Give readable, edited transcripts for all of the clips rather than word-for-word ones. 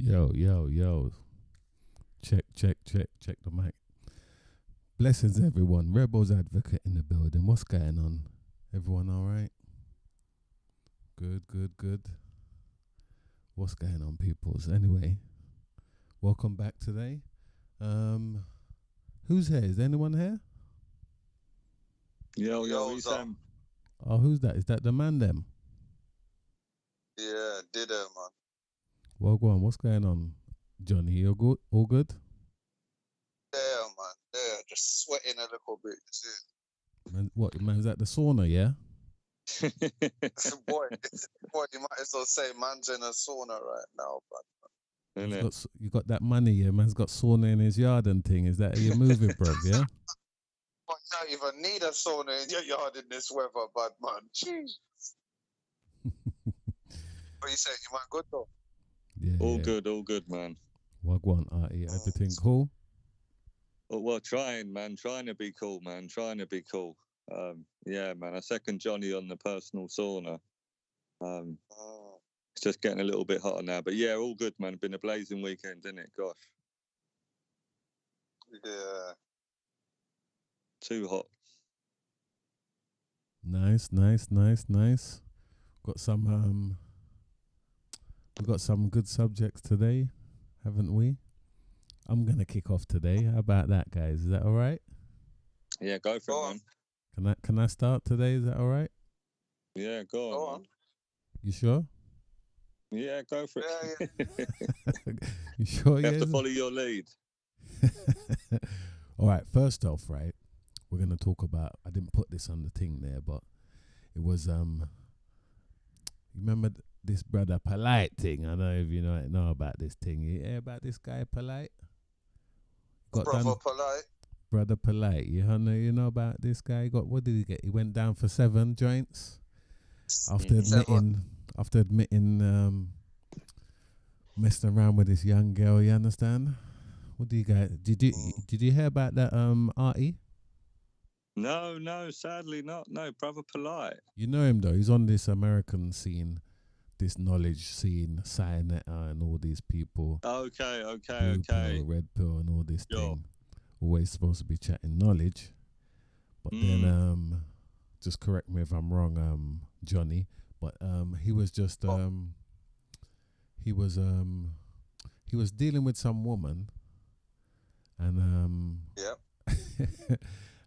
Yo, yo, yo. Check, check, check, check the mic. Blessings, everyone. Rebels Advocate in the building. What's going on? Everyone all right? Good, good, good. What's going on, peoples? Anyway, welcome back today. Um, who's here? Is anyone here? Yo, Yo, Zah. Sam. Oh, who's that? Is that the man them? Yeah, did it, man. Well, go on. What's going on, Johnny? You good? All good? Yeah, man. Yeah, just sweating a little bit. Man, what? Man's at the sauna, yeah? Boy, boy, you might as well say man's in a sauna right now, but You got that money, yeah? Man's got sauna in his yard and thing. Is that how you move it, bruv? Yeah. you don't even need a sauna in your yard in this weather, bad man. Jeez. What you saying? You might good though? Yeah. all good, man. Wagwan, everything cool? Well, trying to be cool, man. Trying to be cool. Yeah, man. I second Johnny on the personal sauna. It's just getting a little bit hotter now, but yeah, all good, man. Been a blazing weekend, isn't it? Gosh, Yeah. too hot. Nice. Got some we got some good subjects today, haven't we? I'm gonna kick off today. How about that, guys? Is that all right? Yeah, go for Go it, on. man. Can I start today? Is that all right? Yeah, go on. Go Man. on. You sure? Yeah, go for it. Yeah. You sure? You have to Yeah. follow your lead. All right. First off, right, we're gonna talk about. I didn't put this on the thing there, but it was You remember this brother Polite thing? I don't know if you know about this thing. You hear about this guy Polite? Got Brother done. polite. Brother Polite, you know about this guy? What did he get? He went down for 7 joints after admitting messing around with this young girl. You understand? What do you guys? Did you hear about that Artie? No, sadly not. No, brother polite. You know him though. He's on this American scene, this knowledge scene, Cyanetta and all these people. Okay. Blue pill, red pill, and all this Yo. thing. Always supposed to be chatting knowledge, but then just correct me if I'm wrong, Johnny. But he was just he was dealing with some woman, and Yep.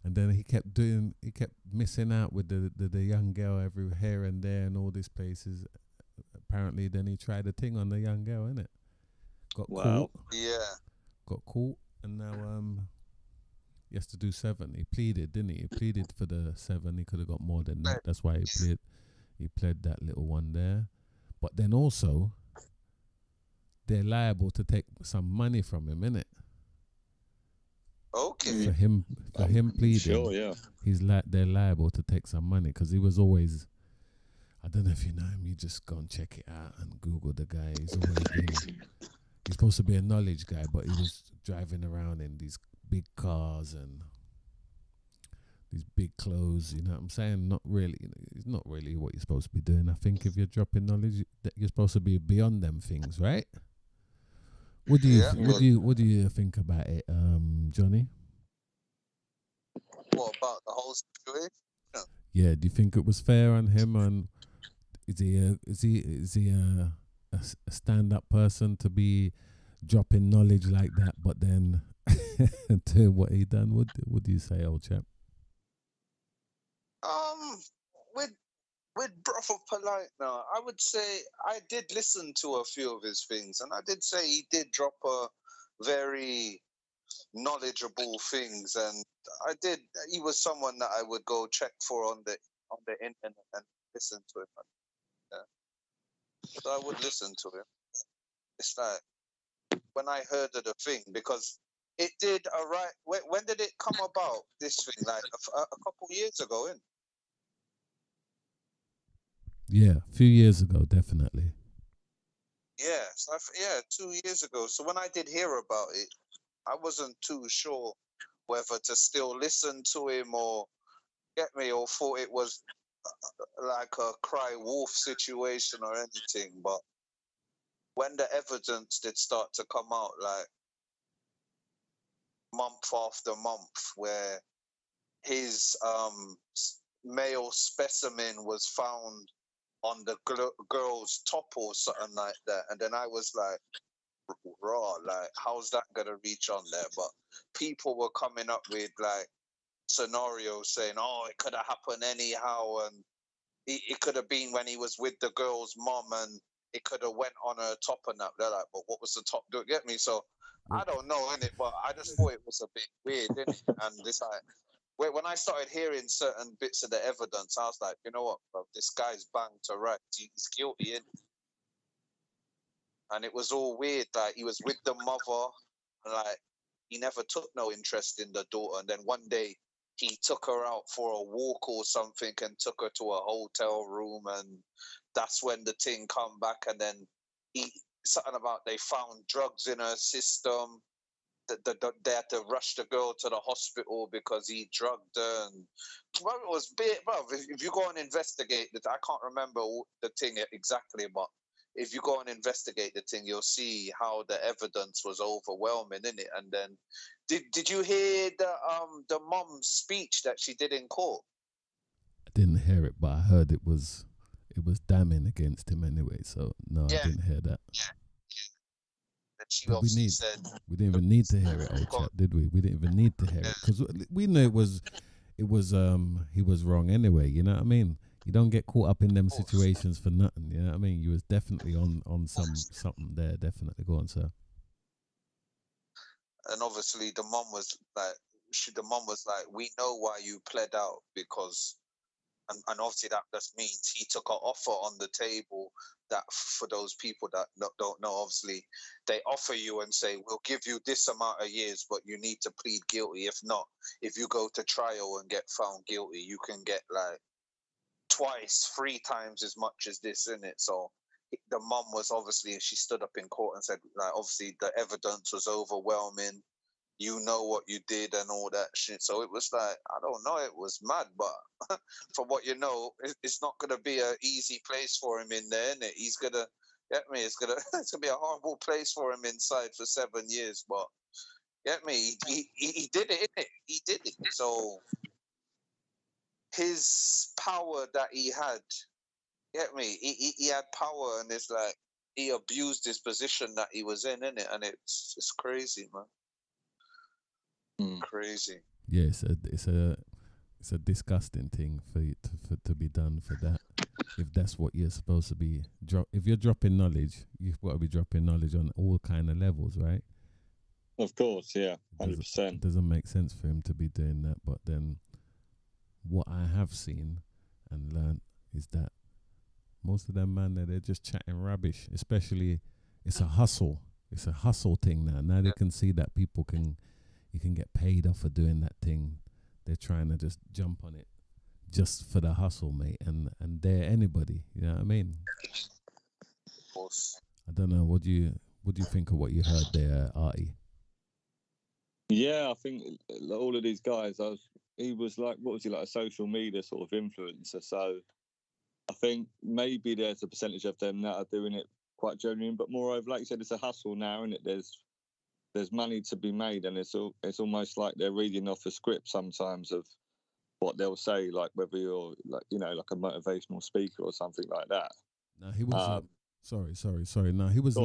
and then he kept missing out with the young girl every here and there and all these places. Apparently, then he tried a thing on the young girl, innit? Got Wow. caught. Yeah. Got caught, and now he has to do 7. He pleaded, didn't he? He pleaded for the 7. He could have got more than that. That's why he pled that little one there. But then also, they're liable to take some money from him, innit? Okay. For him pleading, Sure, yeah. they're liable to take some money because he was always. I don't know if you know him. You just go and check it out and Google the guy. He's always been. He's supposed to be a knowledge guy, but he was driving around in these big cars and these big clothes. You know what I'm saying? Not really. It's not really what you're supposed to be doing. I think if you're dropping knowledge, that you're supposed to be beyond them things, right? What do you what do you think about it, Johnny? What about the whole situation? Yeah, do you think it was fair on him? And is he a stand-up person to be dropping knowledge like that, but then doing what he done? What do you say, old chap? With Brother Polite now, I would say I did listen to a few of his things, and I did say he did drop a very knowledgeable things, and he was someone that I would go check for on the internet and listen to him. Yeah. So I would listen to him. It's like when I heard of the thing, because it did arrive. When did it come about? This thing, like a couple years ago, in. Yeah, a few years ago, definitely. Yeah, 2 years ago. So when I did hear about it, I wasn't too sure whether to still listen to him or get me, or thought it was like a cry wolf situation or anything. But when the evidence did start to come out, like month after month, where his male specimen was found on the girl's top or something like that, and then I was like, raw, like how's that gonna reach on there? But people were coming up with like scenarios saying, oh, it could have happened anyhow, and it could have been when he was with the girl's mom, and it could have went on her top and that. They're like, but what was the top? Do you get me? So I don't know, innit? But I just thought it was a bit weird, innit? And this, like, when I started hearing certain bits of the evidence, I was like, you know what, bro, this guy's banged to right. He's guilty, innit? And it was all weird. Like, he was with the mother, and like, he never took no interest in the daughter. And then one day, he took her out for a walk or something and took her to a hotel room, and that's when the thing come back. And then something about they found drugs in her system. They had to rush the girl to the hospital because he drugged her. And well, it was big, bro. If you go and investigate it, I can't remember the thing exactly, but if you go and investigate the thing, you'll see how the evidence was overwhelming, innit? And then, did you hear the mom's speech that she did in court? I didn't hear it, but I heard it was damning against him anyway. So no, yeah. I didn't hear that. Yeah. And she but we said, we didn't even need to hear it, old chap, did we? We didn't even need to hear it because we knew it was he was wrong anyway. You know what I mean? You don't get caught up in them situations for nothing. You know what I mean? You was definitely on something there. Definitely. Go on, sir. And obviously, the mom was like, we know why you pled out because, and obviously that just means he took an offer on the table that for those people that don't know, obviously, they offer you and say, we'll give you this amount of years, but you need to plead guilty. If not, if you go to trial and get found guilty, you can get like twice, 3 times as much as this, in it. So the mom was obviously, she stood up in court and said, like, obviously the evidence was overwhelming. You know what you did and all that shit. So it was like, I don't know, it was mad, but from what you know, it's not going to be an easy place for him in there, innit? He's going to, get me, it's going to be a horrible place for him inside for 7 years, but get me, he did it, innit? He did it. So his power that he had, get me, he had power, and it's like he abused his position that he was in, innit? And it's crazy, man. Crazy. Yeah, it's a disgusting thing for you to be done for that. If that's what you're supposed to be if you're dropping knowledge, you've got to be dropping knowledge on all kind of levels, right? Of course, yeah, 100%. It doesn't make sense for him to be doing that. But then, what I have seen and learned is that most of them, man, they're just chatting rubbish. Especially, it's a hustle. It's a hustle thing now. Now they can see that you can get paid off for doing that thing. They're trying to just jump on it just for the hustle, mate. And they're anybody. You know what I mean? Of course. I don't know. What do you think of what you heard there, Artie? Yeah, I think all of these guys, he was like, what was he, like a social media sort of influencer? So I think maybe there's a percentage of them that are doing it quite genuine, but moreover, like you said, it's a hustle now, and there's money to be made, and it's almost like they're reading off a script sometimes of what they'll say, like whether you're like, you know, like a motivational speaker or something like that. No, he was sorry. No, he was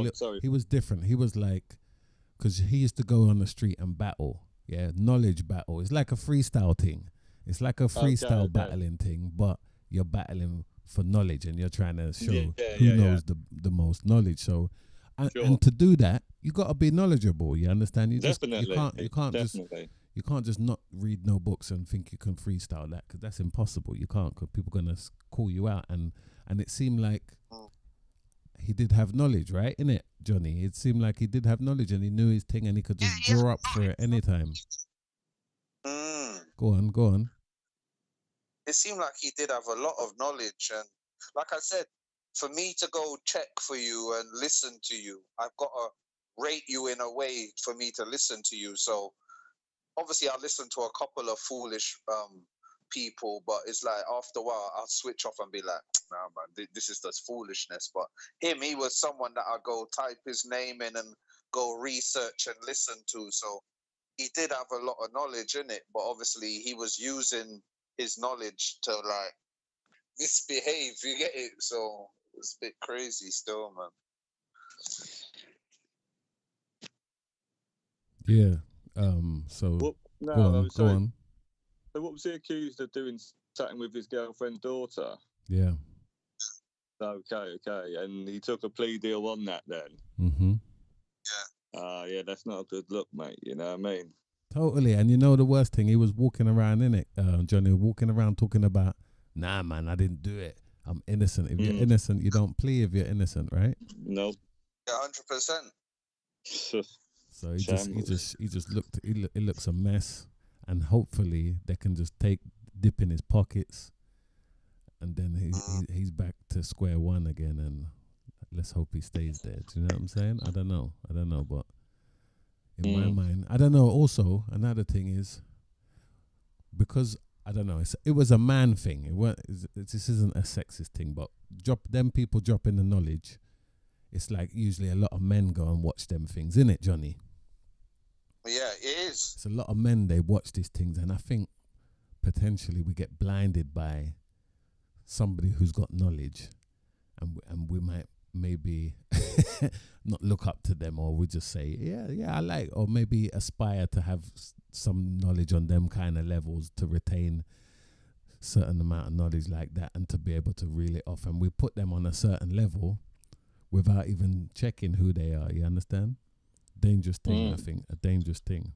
he was different. He was like, because he used to go on the street and battle. Yeah, knowledge battle. It's like a freestyle thing. It's like a freestyle battling thing, but you're battling for knowledge, and you're trying to show who knows the most knowledge. So, and to do that, you got to be knowledgeable. You understand? You can't just not read no books and think you can freestyle that, because that's impossible. You can't, because people are gonna call you out. And it seemed like he did have knowledge, right? Innit, Johnny? It seemed like he did have knowledge, and he knew his thing, and he could just draw up for it anytime. Go on. It seemed like he did have a lot of knowledge, and like I said, for me to go check for you and listen to you, I've got to rate you in a way for me to listen to you. So obviously I listened to a couple of foolish people, but it's like after a while I'll switch off and be like, nah, man, this is just foolishness. But he was someone that I go type his name in and go research and listen to. So he did have a lot of knowledge in it, but obviously he was using his knowledge to like misbehave. You get it? So it's a bit crazy still, man. Yeah. So Well, no, go I on. was Go saying, on. so what was he accused of doing? Chatting with his girlfriend's daughter. Yeah. Okay, and he took a plea deal on that then. Mm-hmm. Yeah, that's not a good look, mate. You know what I mean? Totally. And you know the worst thing, he was walking around in it, Johnny, walking around talking about, nah, man, I didn't do it. I'm innocent. If you're innocent, you don't plea if you're innocent, right? Nope. Yeah, 100%. So he just looked. It looks a mess, and hopefully they can just dip in his pockets, and then he's back to square one again. And let's hope he stays there. Do you know what I'm saying? I don't know, but in my mind, I don't know. Also, another thing is because I don't know. It was a man thing. This isn't a sexist thing, but people dropping the knowledge. It's like usually a lot of men go and watch them things, innit, Johnny? Yeah, it is. It's a lot of men, they watch these things, and I think potentially we get blinded by somebody who's got knowledge, and we might maybe not look up to them, or we just say, yeah, I like, or maybe aspire to have some knowledge on them kind of levels to retain certain amount of knowledge like that and to be able to reel it off. And we put them on a certain level without even checking who they are. You understand? Dangerous thing, I think. A dangerous thing.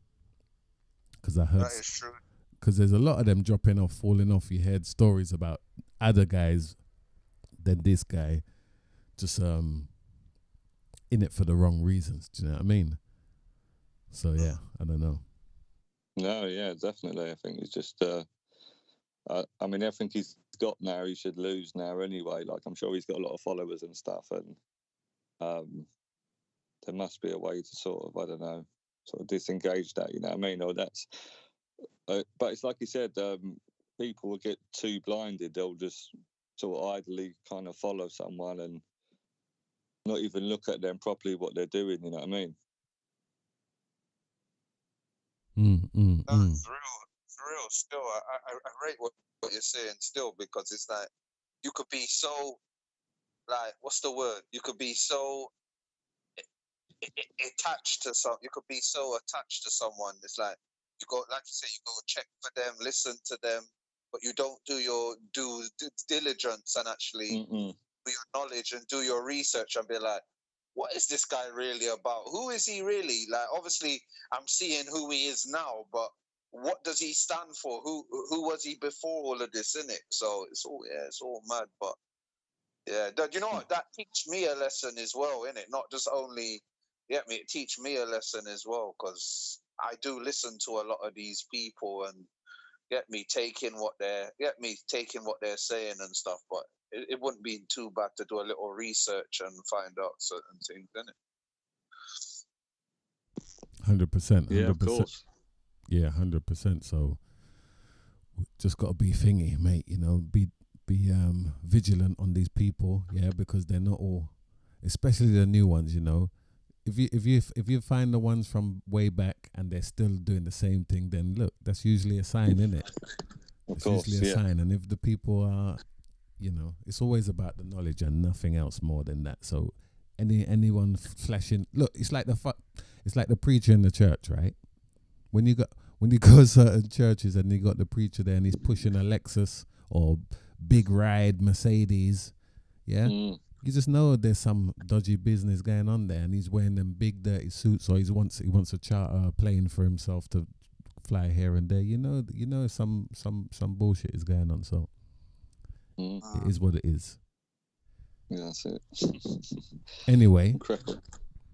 Because I heard... That is true. Because there's a lot of them dropping off, falling off. You heard stories about other guys than this guy just in it for the wrong reasons. Do you know what I mean? So, yeah, I don't know. No, yeah, definitely. I think he's just... I mean, everything he's got now, he should lose now anyway. Like, I'm sure he's got a lot of followers and stuff, and there must be a way to sort of disengage that, you know what I mean? Or that's... but it's like you said, people will get too blinded. They'll just sort of idly kind of follow someone and not even look at them properly what they're doing, you know what I mean? No, it's real. Still, I rate what you're saying still, because it's like you could be so, like, what's the word? You could be so attached to some. You could be so attached to someone. It's like you go, like you say, you go check for them, listen to them, but you don't do your due diligence and actually do your knowledge and do your research and be like, what is this guy really about? Who is he really? Like, obviously, I'm seeing who he is now, but what does he stand for? Who was he before all of this, innit? So it's all mad. But yeah, you know what? That teach me a lesson as well, innit? Not just only it teach me a lesson as well, because I do listen to a lot of these people and taking what they're saying and stuff. But it wouldn't be too bad to do a little research and find out certain things, innit? 100%. Yeah, of course. Yeah, 100%. So just got to be thingy, mate. You know, be vigilant on these people. Yeah, because they're not all, especially the new ones. You know, if you find the ones from way back and they're still doing the same thing, then look, that's usually a sign, isn't it? It's usually a sign. And if the people are, you know, it's always about the knowledge and nothing else more than that. So anyone flashing, look, it's like the preacher in the church, right? When you go to certain churches and you got the preacher there and he's pushing a Lexus or big ride Mercedes, yeah, you just know there's some dodgy business going on there, and he's wearing them big dirty suits, or he wants to charter a plane for himself to fly here and there. You know some bullshit is going on. So it is what it is. Yeah, that's it. Anyway,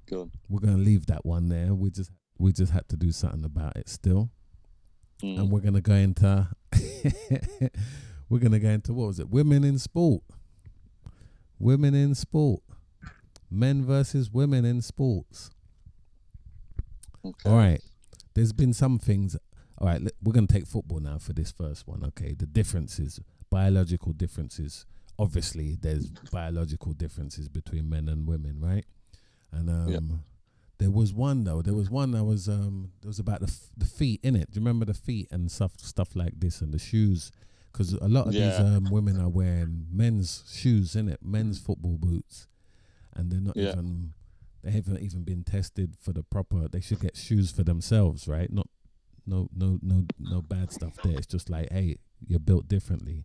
go on. We're gonna leave that one there. We just had to do something about it still, and we're gonna go into what was it? Women in sport. Women in sport. Men versus women in sports. Okay. All right. There's been some things. All right, we're going to take football now for this first one, okay? The differences, biological differences. Obviously, there's biological differences between men and women, right? And there was one, though. There was one that was it was about the feet, innit? Do you remember the feet and stuff like this and the shoes? Because a lot of these women are wearing men's shoes, innit? Men's football boots. And they're not even, they haven't even been tested for the proper, they should get shoes for themselves, right? No bad stuff there. It's just like, hey, you're built differently,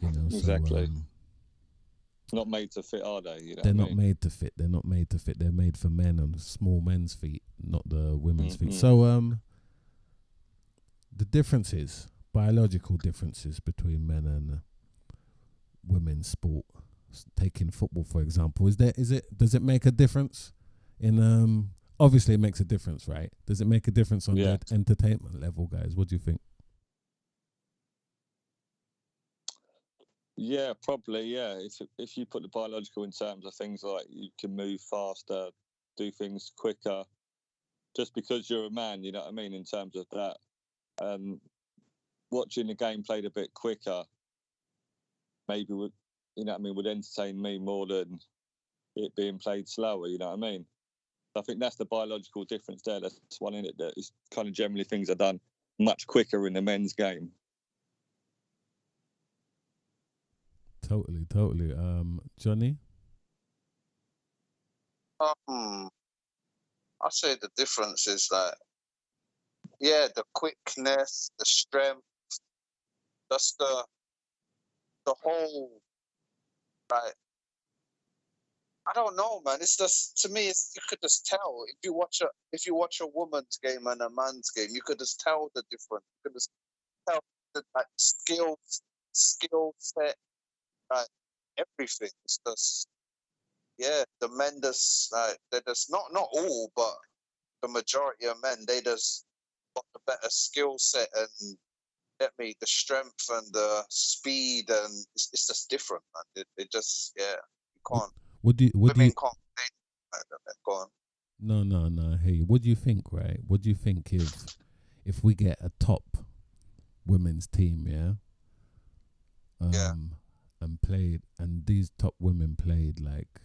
you know. Exactly. So, not made to fit, are they? You know they're not made to fit. They're not made to fit. They're made for men and small men's feet, not the women's feet. So the differences, biological differences between men and women's sport. Taking football for example, does it make a difference in obviously it makes a difference, right? Does it make a difference on the entertainment level, guys? What do you think? Yeah, probably. Yeah, if you put the biological in terms of things like you can move faster, do things quicker, just because you're a man, you know what I mean. In terms of that, watching the game played a bit quicker, maybe would, you know what I mean, would entertain me more than it being played slower. You know what I mean. I think that's the biological difference there. That's one in it, that is kind of generally things are done much quicker in the men's game. Totally. Johnny? I say the difference is that, the quickness, the strength, that's the whole, like, I don't know, man. It's just, to me, you could just tell if you watch a woman's game and a man's game, you could just tell the difference. You could just tell the skill set, like everything. It's just, the men just they're just not all, but the majority of men, they just got the better skill set and get me the strength and the speed, and it's just different, man. It just you can't. Women can't. Go on. No. Hey, what do you think? Right? What do you think if we get a top women's team? And these top women played like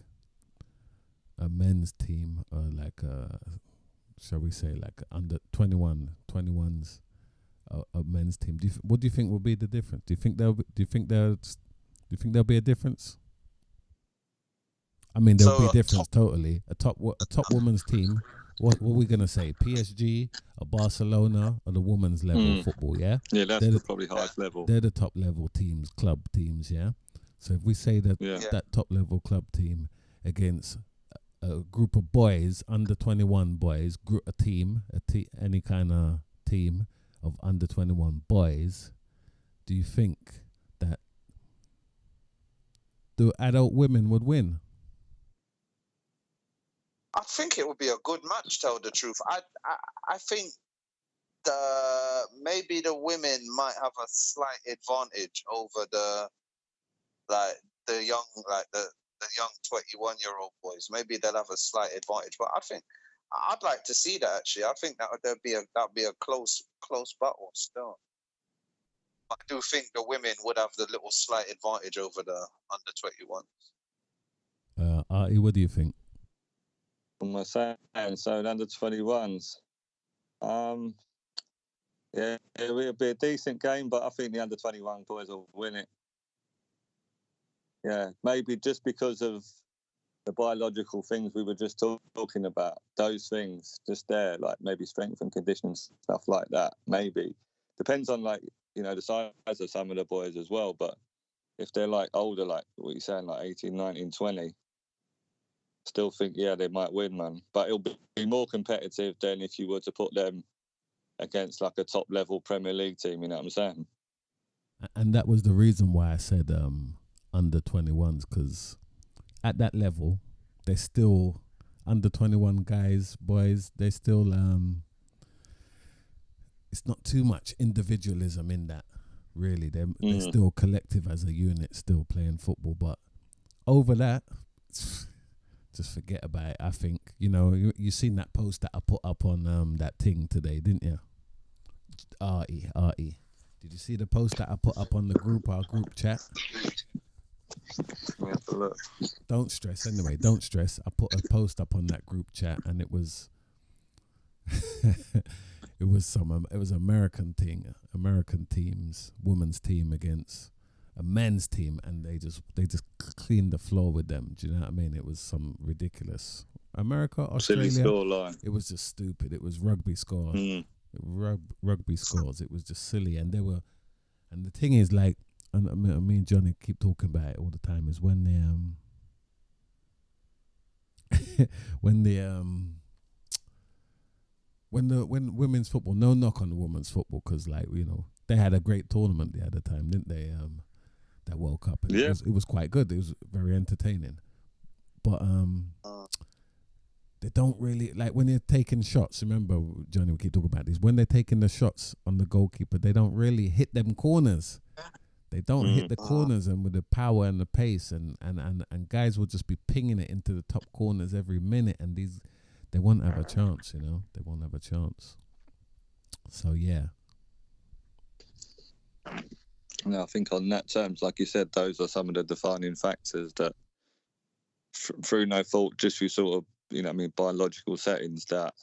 a men's team, or like shall we say, like under 21s, a men's team. What do you think will be the difference? Do you think there'll be a difference? I mean, there'll be a difference totally. A top women's team. What are we gonna say? PSG, a Barcelona, on the women's level of football, yeah. Yeah, that's probably highest level. They're the top level teams, club teams, yeah. So if we say that that top level club team against a group of boys, under 21 boys, any kind of team of under 21 boys, do you think that the adult women would win? I think it would be a good match, tell the truth. I think maybe the women might have a slight advantage over the young 21-year-old boys. Maybe they'll have a slight advantage, but I think I'd like to see that, actually. I think that'd be a close battle still. I do think the women would have the little slight advantage over the under 21s. Artie, what do you think? What am I saying? So the under 21s. It'll be a decent game, but I think the under 21 boys will win it. Yeah, maybe just because of the biological things we were just talking about, those things just there, like maybe strength and conditioning, stuff like that. Maybe depends on, like, you know, the size of some of the boys as well. But if they're like older, like what you're saying, like 18, 19, 20, still think, they might win, man. But it'll be more competitive than if you were to put them against like a top level Premier League team, you know what I'm saying? And that was the reason why I said under 21s, because at that level, they're still under 21 boys, they're still it's not too much individualism in that, really. They're still collective as a unit, still playing football. But over that, just forget about it. I think, you know, you seen that post that I put up on that thing today, didn't you? Artie. Did you see the post that I put up on our group chat? Let me have a look. Don't stress. Anyway, don't stress. I put a post up on that group chat, and it was it was American teams, women's team against a men's team, and they just cleaned the floor with them. Do you know what I mean? It was some ridiculous. America, Australia. Silly scoreline. It was just stupid. It was rugby score. Rugby scores. It was just silly, and the thing is, like, and me and Johnny keep talking about it all the time, is when when women's football, no knock on the women's football, because, like, you know, they had a great tournament the other time, didn't they? That World Cup. And yeah. It was quite good. It was very entertaining. But they don't really, like, when they're taking shots. Remember, Johnny, we keep talking about this. When they're taking the shots on the goalkeeper, they don't really hit them corners. They don't hit the corners, and with the power and the pace, and guys will just be pinging it into the top corners every minute, and they won't have a chance, you know. They won't have a chance. So yeah. No, I think on that terms, like you said, those are some of the defining factors that, through no fault, just through sort of, you know, biological settings, that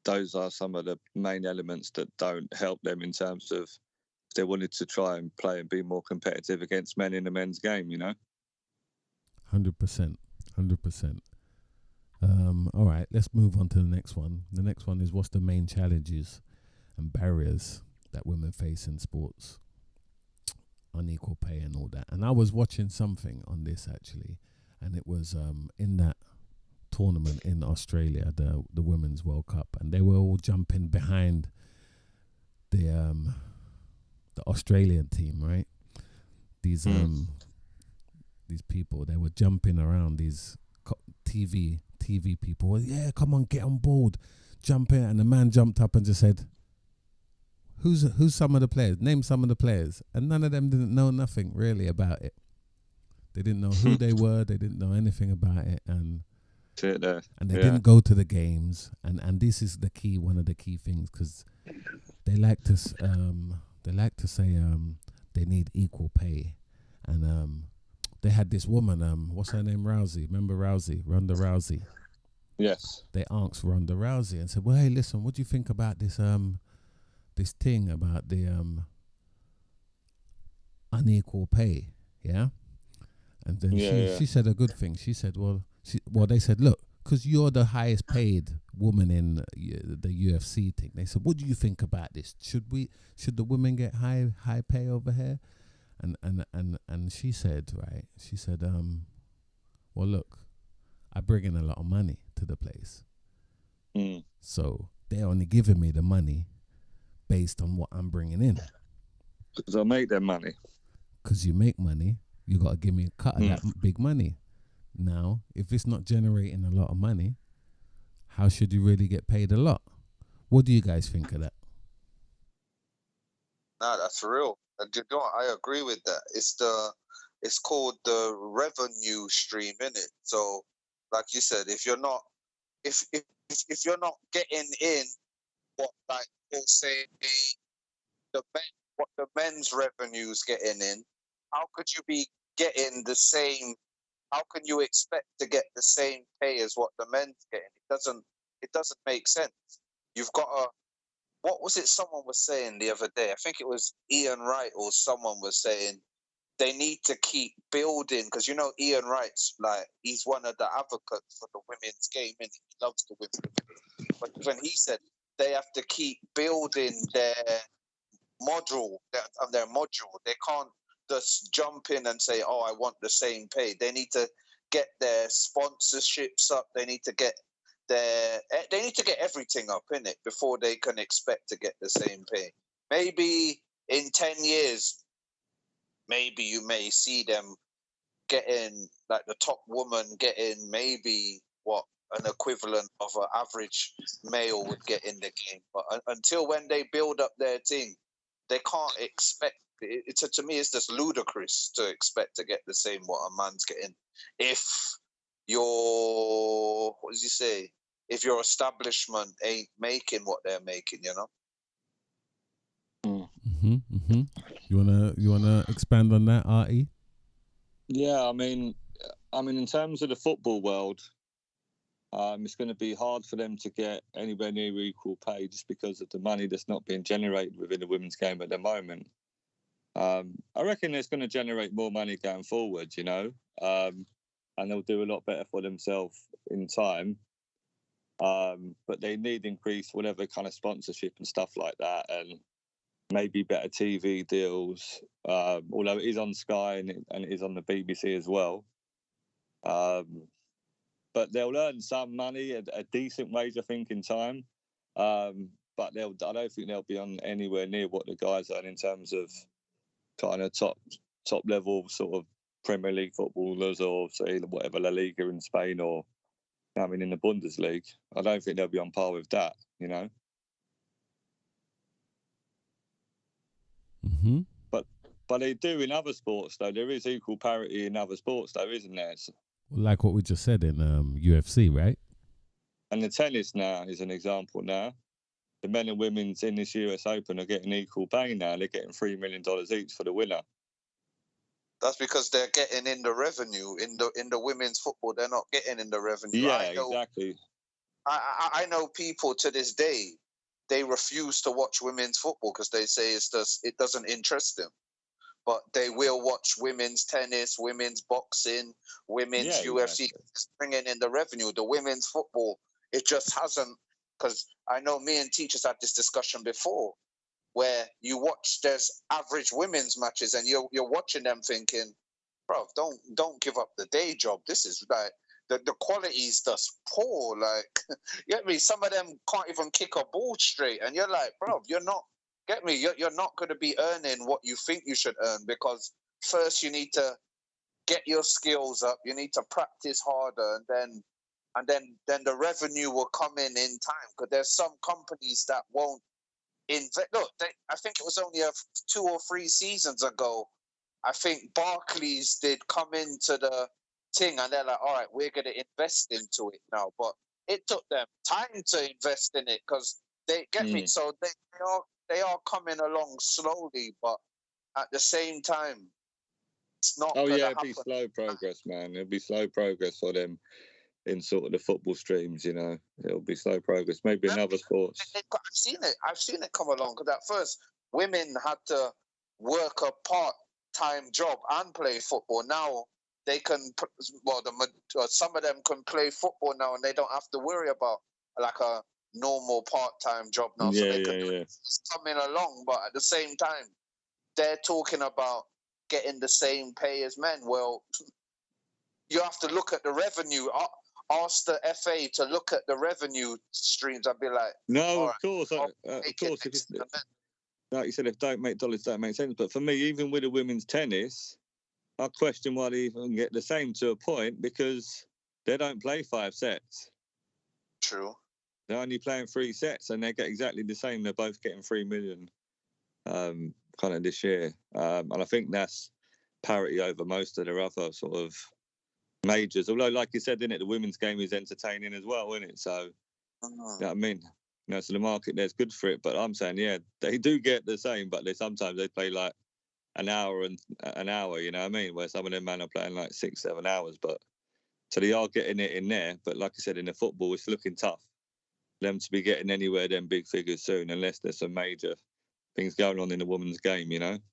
those are some of the main elements that don't help them in terms of if they wanted to try and play and be more competitive against men in the men's game, you know. 100%. All right, let's move on to the next one. The next one is, what's the main challenges and barriers that women face in sports? Unequal pay and all that. And I was watching something on this, actually, and it was in that tournament in Australia, the Women's World Cup, and they were all jumping behind the Australian team, right? These people, they were jumping around, these TV people. Yeah, come on, get on board, jump in. And the man jumped up and just said, Who's some of the players? Name some of the players. And none of them didn't know nothing really about it. They didn't know who they were. They didn't know anything about it. And they didn't go to the games. And this is the key, one of the key things, because they like to say they need equal pay. And they had this woman, what's her name? Rousey. Remember Rousey? Ronda Rousey. Yes. They asked Ronda Rousey and said, well, hey, listen, what do you think about this this thing about the unequal pay, yeah? And then she said a good thing. She said, they said, look, because you're the highest paid woman in the UFC thing. They said, what do you think about this? Should the women get high pay over here? And she said, right? She said, well, look, I bring in a lot of money to the place, so they're only giving me the money based on what I'm bringing in. Because I make their money. Because you make money, you got to give me a cut of that big money. Now, if it's not generating a lot of money, how should you really get paid a lot? What do you guys think of that? Nah, that's real. I agree with that. It's called the revenue stream, innit? So, like you said, if you're not getting in what, like, let's say what the men's revenue's getting in, how could you be getting the same? How can you expect to get the same pay as what the men's getting? It doesn't make sense. You've got to. What was it someone was saying the other day? I think it was Ian Wright or someone was saying they need to keep building, because, you know, Ian Wright's like, he's one of the advocates for the women's game, and he loves the women. But when he said they have to keep building their module, they can't just jump in and say, oh, I want the same pay. They need to get their sponsorships up. They need to get everything up in it before they can expect to get the same pay. Maybe in 10 years, maybe you may see them getting, like, the top woman getting maybe what an equivalent of an average male would get in the game. But until when they build up their team, they can't expect it. To me, it's just ludicrous to expect to get the same what a man's getting if your establishment ain't making what they're making, you know? You wanna expand on that, Artie? Yeah, I mean, in terms of the football world, it's going to be hard for them to get anywhere near equal pay just because of the money that's not being generated within the women's game at the moment. I reckon it's going to generate more money going forward, and they'll do a lot better for themselves in time. But they need increased whatever kind of sponsorship and stuff like that, and maybe better TV deals. Although it is on Sky and it is on the BBC as well. But they'll earn some money, a decent wage, I think, in time. But I don't think they'll be on anywhere near what the guys earn in terms of kind of top level sort of Premier League footballers, or say whatever La Liga in Spain, or in the Bundesliga. I don't think they'll be on par with that, Mm-hmm. But they do in other sports, though. There is equal parity in other sports, though, isn't there? Like what we just said in UFC, right? And the tennis now is an example now. The men and women's in this US Open are getting equal pay now. They're getting $3 million each for the winner. That's because they're getting in the revenue. In the women's football, they're not getting in the revenue. Yeah, exactly. I know people to this day, they refuse to watch women's football because they say it doesn't interest them. But they will watch women's tennis, women's boxing, women's UFC. Exactly. It's bringing in the revenue. The women's football, it just hasn't. Because I know me and teachers had this discussion before, where you watch, there's average women's matches, and you're watching them thinking, bro, don't give up the day job. This is like the quality is just poor. Like, you get me? Some of them can't even kick a ball straight, and you're like, bro, you're not. Get me? You're not going to be earning what you think you should earn, because first you need to get your skills up. You need to practice harder, and then the revenue will come in time. Because there's some companies that won't invest. Look, I think it was only 2 or 3 seasons ago. I think Barclays did come into the thing, and they're like, all right, we're going to invest into it now. But it took them time to invest in it, because they get me. So they are coming along slowly, but at the same time, it's not. Oh yeah, it'll be slow progress, man. It'll be slow progress for them in sort of the football streams. It'll be slow progress. Maybe in other sports. I've seen it come along, because at first women had to work a part-time job and play football. Now they can. Well, some of them can play football now, and they don't have to worry about like a normal part-time job now. Yeah, so they can coming along, but at the same time, they're talking about getting the same pay as men. Well, you have to look at the revenue. Ask the FA to look at the revenue streams. I'd be like, no, of course. Like you said, if don't make dollars, don't make sense. But for me, even with the women's tennis, I question why they even get the same to a point, because they don't play 5 sets. True. They're only playing 3 sets, and they get exactly the same. They're both getting 3 million kind of this year. And I think that's parity over most of their other sort of majors. Although, like you said, the women's game is entertaining as well, isn't it? So, you know what I mean? So the market there's good for it. But I'm saying, yeah, they do get the same, but sometimes they play like an hour and an hour, you know what I mean? Where some of them men are playing like 6-7 hours. But so they are getting it in there. But like I said, in the football, it's looking tough for them to be getting anywhere them big figures soon, unless there's some major things going on in the women's game, 100%.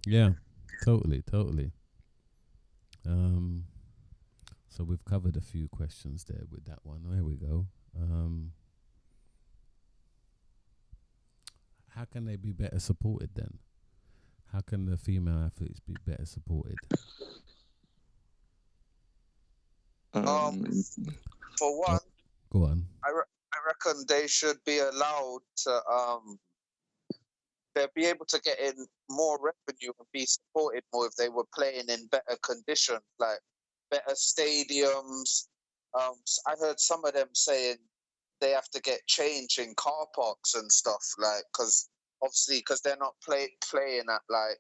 Yeah, totally. So we've covered a few questions there with that one. There we go. How can they be better supported then? How can the female athletes be better supported? For one, go on. I reckon they should be allowed to they'll be able to get in more revenue and be supported more if they were playing in better conditions, like better stadiums. I heard some of them saying they have to get change in car parks and stuff, like, because they're not playing at like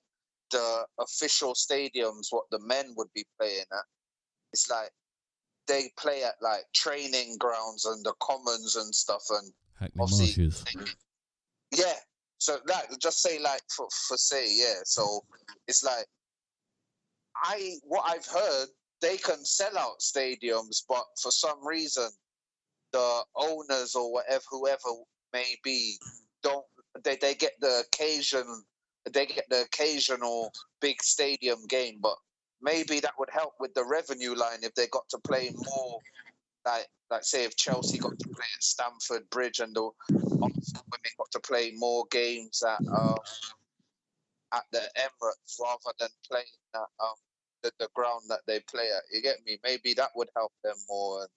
the official stadiums what the men would be playing at. it's like they play at like training grounds and the commons and stuff, and Hackney obviously, Marshes. yeah. So like, just say like for say, yeah. So it's like what I've heard, they can sell out stadiums, but for some reason, the owners or whoever may be, don't they get the occasional big stadium game, but maybe that would help with the revenue line if they got to play more, like say if Chelsea got to play at Stamford Bridge and the Arsenal women got to play more games at the Emirates rather than playing at the ground that they play at. You get me? Maybe that would help them more, and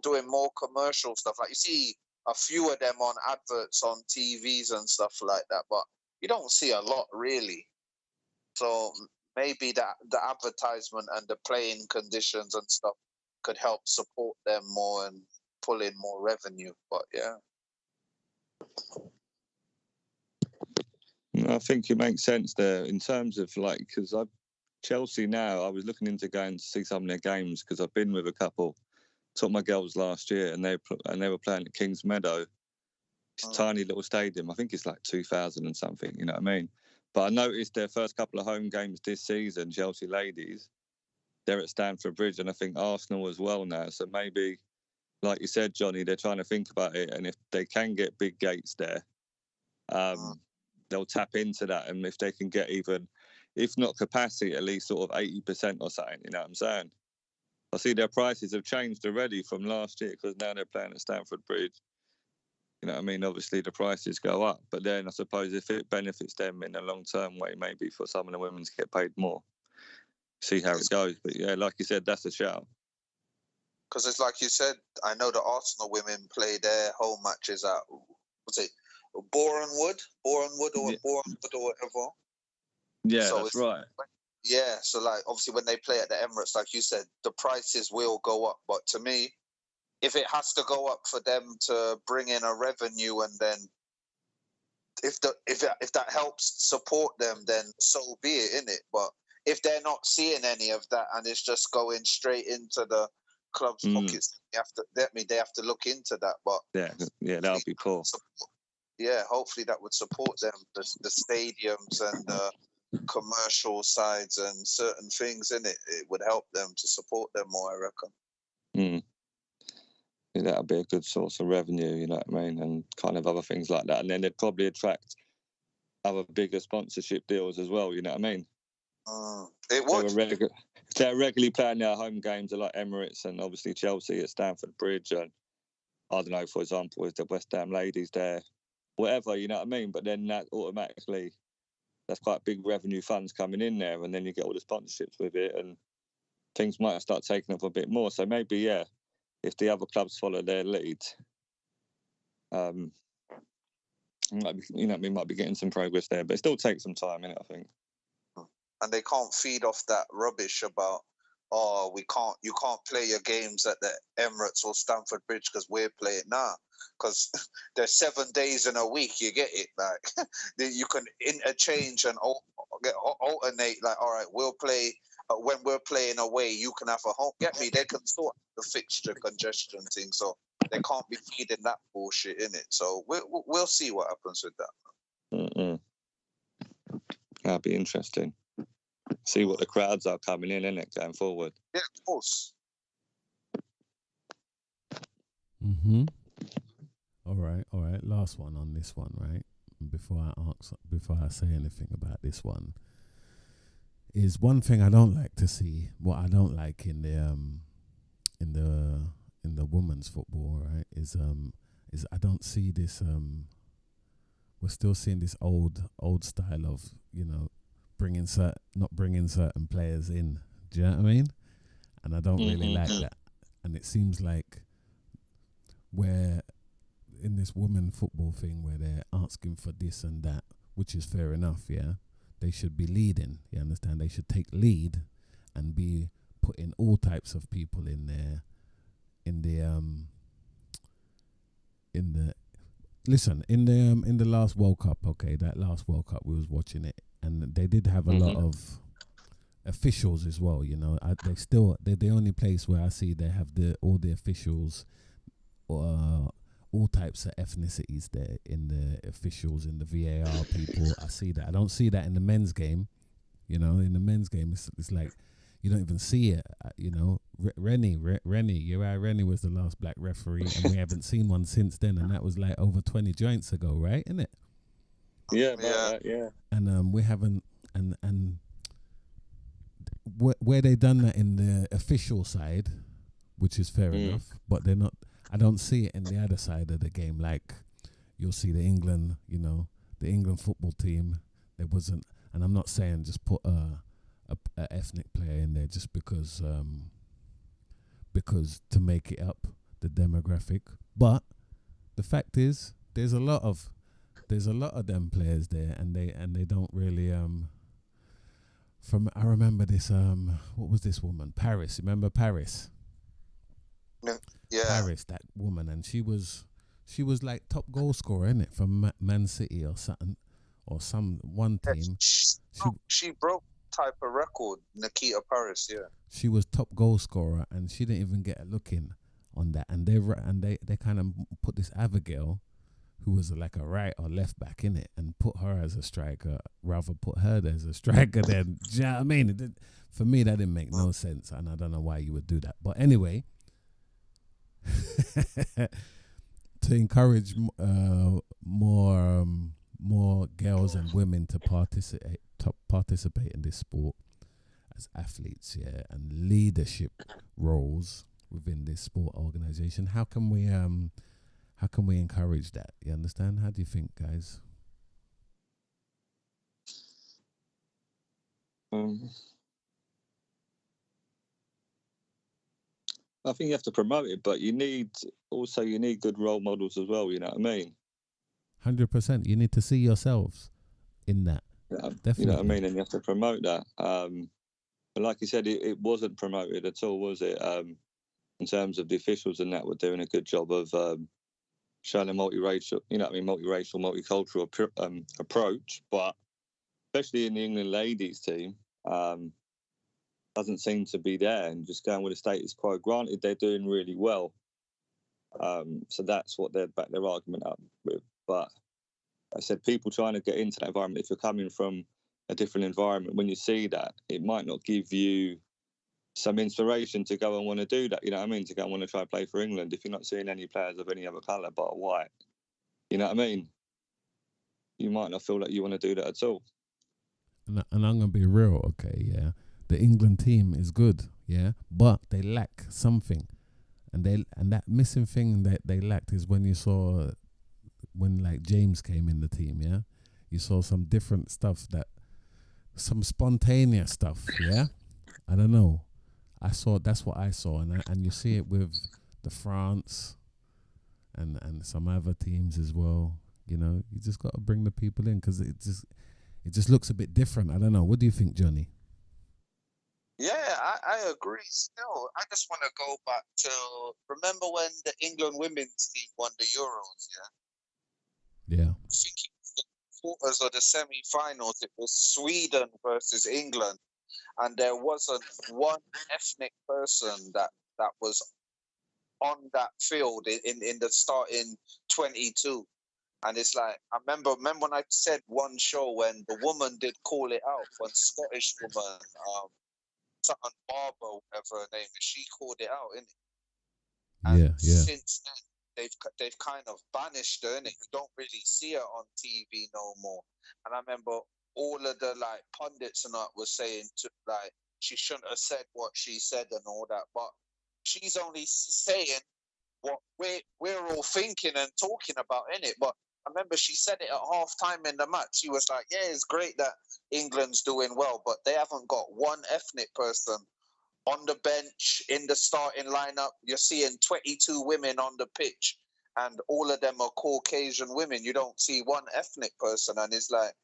doing more commercial stuff. Like you see a few of them on adverts on TVs and stuff like that, but you don't see a lot really. So maybe that the advertisement and the playing conditions and stuff could help support them more and pull in more revenue. But yeah. I think it makes sense there in terms of like, because Chelsea now, I was looking into going to see some of their games because I've been with a couple. Took my girls last year and they were playing at Kings Meadow. It's a tiny little stadium. I think it's like 2,000 and something, you know what I mean? But I noticed their first couple of home games this season, Chelsea ladies, they're at Stamford Bridge, and I think Arsenal as well now. So maybe, like you said, Johnny, they're trying to think about it, and if they can get big gates there, they'll tap into that, and if they can get even, if not capacity, at least sort of 80% or something, you know what I'm saying? I see their prices have changed already from last year because now they're playing at Stamford Bridge. You know what I mean? Obviously, the prices go up, but then I suppose if it benefits them in a long-term way, maybe for some of the women to get paid more. See how it goes. But yeah, like you said, that's a shout. Because it's like you said, I know the Arsenal women play their home matches at, what's it, Bournemouth or whatever. Yeah, so that's right. Yeah, so like obviously when they play at the Emirates, like you said, the prices will go up. But to me, if it has to go up for them to bring in a revenue, and then if that helps support them, then so be it, innit? But if they're not seeing any of that and it's just going straight into the club's pockets, they have to look into that. But yeah, that would be cool. Yeah, hopefully that would support them, the stadiums and the commercial sides and certain things in it. It would help them to support them more, I reckon. Yeah, that would be a good source of revenue, you know what I mean, and kind of other things like that. And then they'd probably attract other bigger sponsorship deals as well, you know what I mean? It would. If they're regularly playing their home games at like Emirates and obviously Chelsea at Stamford Bridge, and I don't know, for example, is the West Ham ladies there, whatever, you know what I mean? But then that automatically, that's quite big revenue funds coming in there, and then you get all the sponsorships with it, and things might start taking up a bit more. So maybe, yeah, if the other clubs follow their lead, we might be getting some progress there, but it still takes some time, innit, I think. And they can't feed off that rubbish about, you can't play your games at the Emirates or Stamford Bridge because we're playing. Nah, because there's 7 days in a week. You get it? Like you can interchange and alternate. Like, all right, we'll play when we're playing away. You can have a home. Get me? They can sort the fixture congestion thing. So they can't be feeding that bullshit in it. So we'll see what happens with that. That'd be interesting. See what the crowds are coming in it going forward. Yeah, of course. All right. Last one on this one, right? Before I say anything about this one, is one thing I don't like to see. What I don't like in the women's football, right? Is I don't see this. We're still seeing this old style of, you know, not bringing certain players in. Do you know what I mean? And I don't really like that. And it seems like we're in this women football thing where they're asking for this and that, which is fair enough, yeah. They should be leading, you understand? They should take lead and be putting all types of people in there. In the last World Cup, okay, that last World Cup we was watching it, and they did have a lot of officials as well. You know, they're the only place where I see they have all the officials, all types of ethnicities there in the officials, in the VAR people. I see that. I don't see that in the men's game. You know, in the men's game, it's like you don't even see it. You know, Rennie, you're right. Rennie was the last black referee, and we haven't seen one since then, and that was like over 20 joints ago, right? Isn't it? Yeah, about that, yeah. And we haven't, and where they done that in the official side, which is fair enough, but they're not. I don't see it in the other side of the game. Like you'll see the England, you know, the England football team. There wasn't, and I'm not saying just put a ethnic player in there just because to make it up the demographic. But the fact is, there's a lot of them players there, and they don't really I remember this what was this woman, Paris? Remember Paris? Yeah. Paris, that woman, and she was like top goal scorer, innit, from Man City or something, or one team. She broke type of record, Nikita Paris. Yeah. She was top goal scorer, and she didn't even get a look in on that. And they kind of put this other girl, who was like a right or left back in it, and put her as a striker. Rather put her as a striker than. Do you know what I mean? For me, that didn't make no sense, and I don't know why you would do that. But anyway. To encourage more girls and women to participate in this sport as athletes, yeah, and leadership roles within this sport organization. How can we encourage that? You understand? How do you think, guys? I think you have to promote it, but you need good role models as well. You know what I mean? 100%. You need to see yourselves in that. Yeah, definitely. You know what I mean? And you have to promote that. But like you said, it wasn't promoted at all, was it? In terms of the officials and that were doing a good job of showing a multiracial, multicultural approach. But especially in the England ladies team, doesn't seem to be there, and just going with the status quo. Granted, they're doing really well, so that's what they'd back their argument up with. But I said, people trying to get into that environment, if you're coming from a different environment, when you see that, it might not give you some inspiration to go and want to do that. You know what I mean? To go and want to try and play for England if you're not seeing any players of any other colour but white. You know what I mean? You might not feel like you want to do that at all. And I'm gonna be real, okay? Yeah. The England team is good, yeah, but they lack something, and that missing thing that they lacked is when like James came in the team, yeah, you saw some different stuff, some spontaneous stuff, yeah. I don't know. That's what I saw, and you see it with the France, and some other teams as well. You know, you just got to bring the people in because it just looks a bit different. I don't know. What do you think, Johnny? Yeah, I agree. Still, I just want to go back to remember when the England women's team won the Euros. Yeah. I think it was the quarters or the semi-finals. It was Sweden versus England, and there wasn't one ethnic person that was on that field in the starting 22. And it's like, I remember when I said one show when the woman did call it out, one Scottish woman, something Barbara, whatever her name is, she called it out, innit? And since then, they've kind of banished her, innit? You don't really see her on TV no more. And I remember all of the like pundits and that was saying she shouldn't have said what she said and all that, but she's only saying what we're all thinking and talking about, innit? But I remember she said it at half time in the match. She was like, yeah, it's great that England's doing well, but they haven't got one ethnic person on the bench, in the starting lineup. You're seeing 22 women on the pitch, and all of them are Caucasian women. You don't see one ethnic person. And it's like,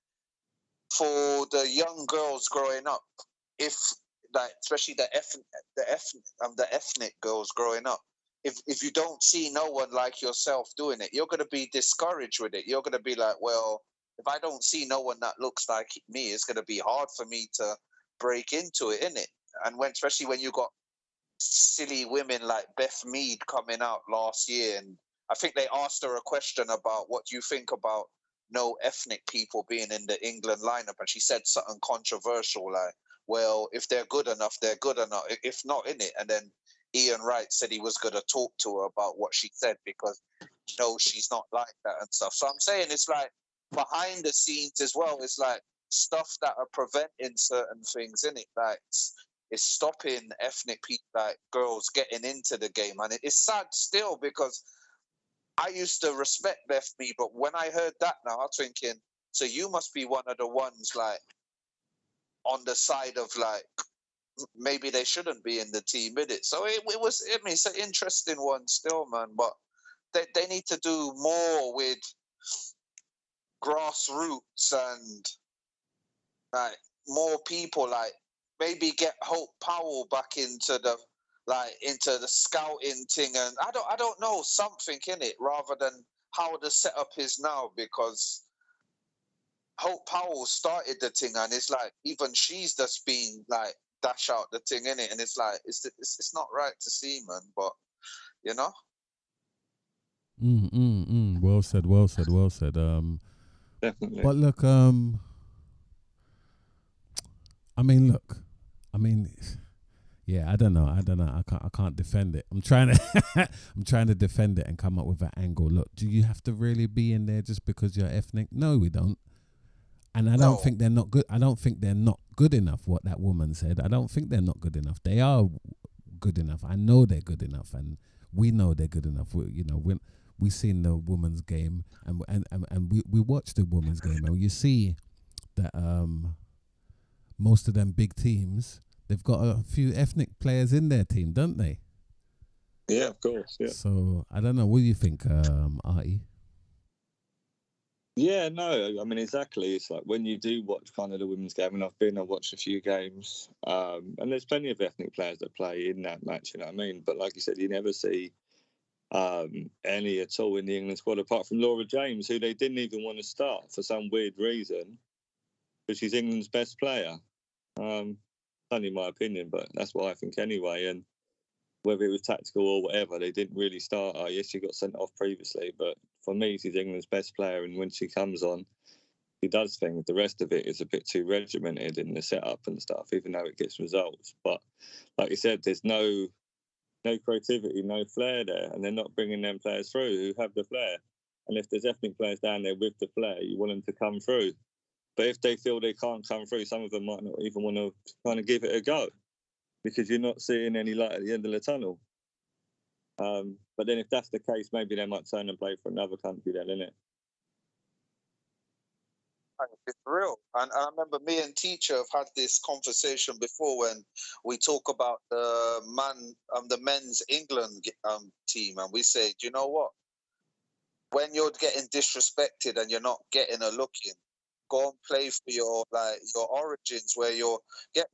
for the young girls growing up, especially the ethnic girls growing up, if you don't see no one like yourself doing it, you're going to be discouraged with it. You're going to be like, well, if I don't see no one that looks like me, it's going to be hard for me to break into it, innit? And especially when you got silly women like Beth Mead coming out last year, and I think they asked her a question about what do you think about no ethnic people being in the England lineup, and she said something controversial like, well, if they're good enough, they're good enough. If not, in it. And then Ian Wright said he was going to talk to her about what she said because no, she's not like that and stuff. So I'm saying it's like behind the scenes as well. It's like stuff that are preventing certain things, in it. Like it's stopping ethnic people, like girls, getting into the game, and it's sad still because I used to respect Beth Mead, but when I heard that now, I was thinking, so you must be one of the ones like on the side of like maybe they shouldn't be in the team, is it? So it was. I mean, it's an interesting one still, man. But they need to do more with grassroots and like more people. Like maybe get Hope Powell back into the scouting thing, and I don't know, something in it rather than how the setup is now, because Hope Powell started the thing, and it's like even she's just been like dash out the thing in it, and it's like it's not right to see, man. But you know. Well said. Well said. Well said. Definitely. But look, I mean, look, I mean, yeah, I don't know. I can't defend it. I'm trying to defend it and come up with an angle. Look, do you have to really be in there just because you're ethnic? No, we don't. And I don't think they're not good. I don't think they're not good enough. What that woman said, I don't think they're not good enough. They are good enough. I know they're good enough, and we know they're good enough. When we seen the women's game, and we watched the women's game, and you see that most of them big teams, they've got a few ethnic players in their team, don't they? Yeah, of course. Yeah. So I don't know. What do you think, Artie? Yeah, no, I mean, exactly. It's like when you do watch kind of the women's game, and I've watched a few games, and there's plenty of ethnic players that play in that match, you know what I mean? But like you said, you never see any at all in the England squad, apart from Laura James, who they didn't even want to start for some weird reason, but she's England's best player. Only my opinion, but that's what I think anyway. And whether it was tactical or whatever, they didn't really start her. Yes, she got sent off previously, but for me, she's England's best player. And when she comes on, she does things. The rest of it is a bit too regimented in the setup and stuff, even though it gets results. But like you said, there's no creativity, no flair there, and they're not bringing them players through who have the flair. And if there's ethnic players down there with the flair, you want them to come through. But if they feel they can't come through, some of them might not even want to kind of give it a go because you're not seeing any light at the end of the tunnel. But then if that's the case, maybe they might turn and play for another country then, innit? It's real. And I remember me and Teacher have had this conversation before when we talk about the men's England team, and we say, do you know what? When you're getting disrespected and you're not getting a look in, go and play for your origins, where you're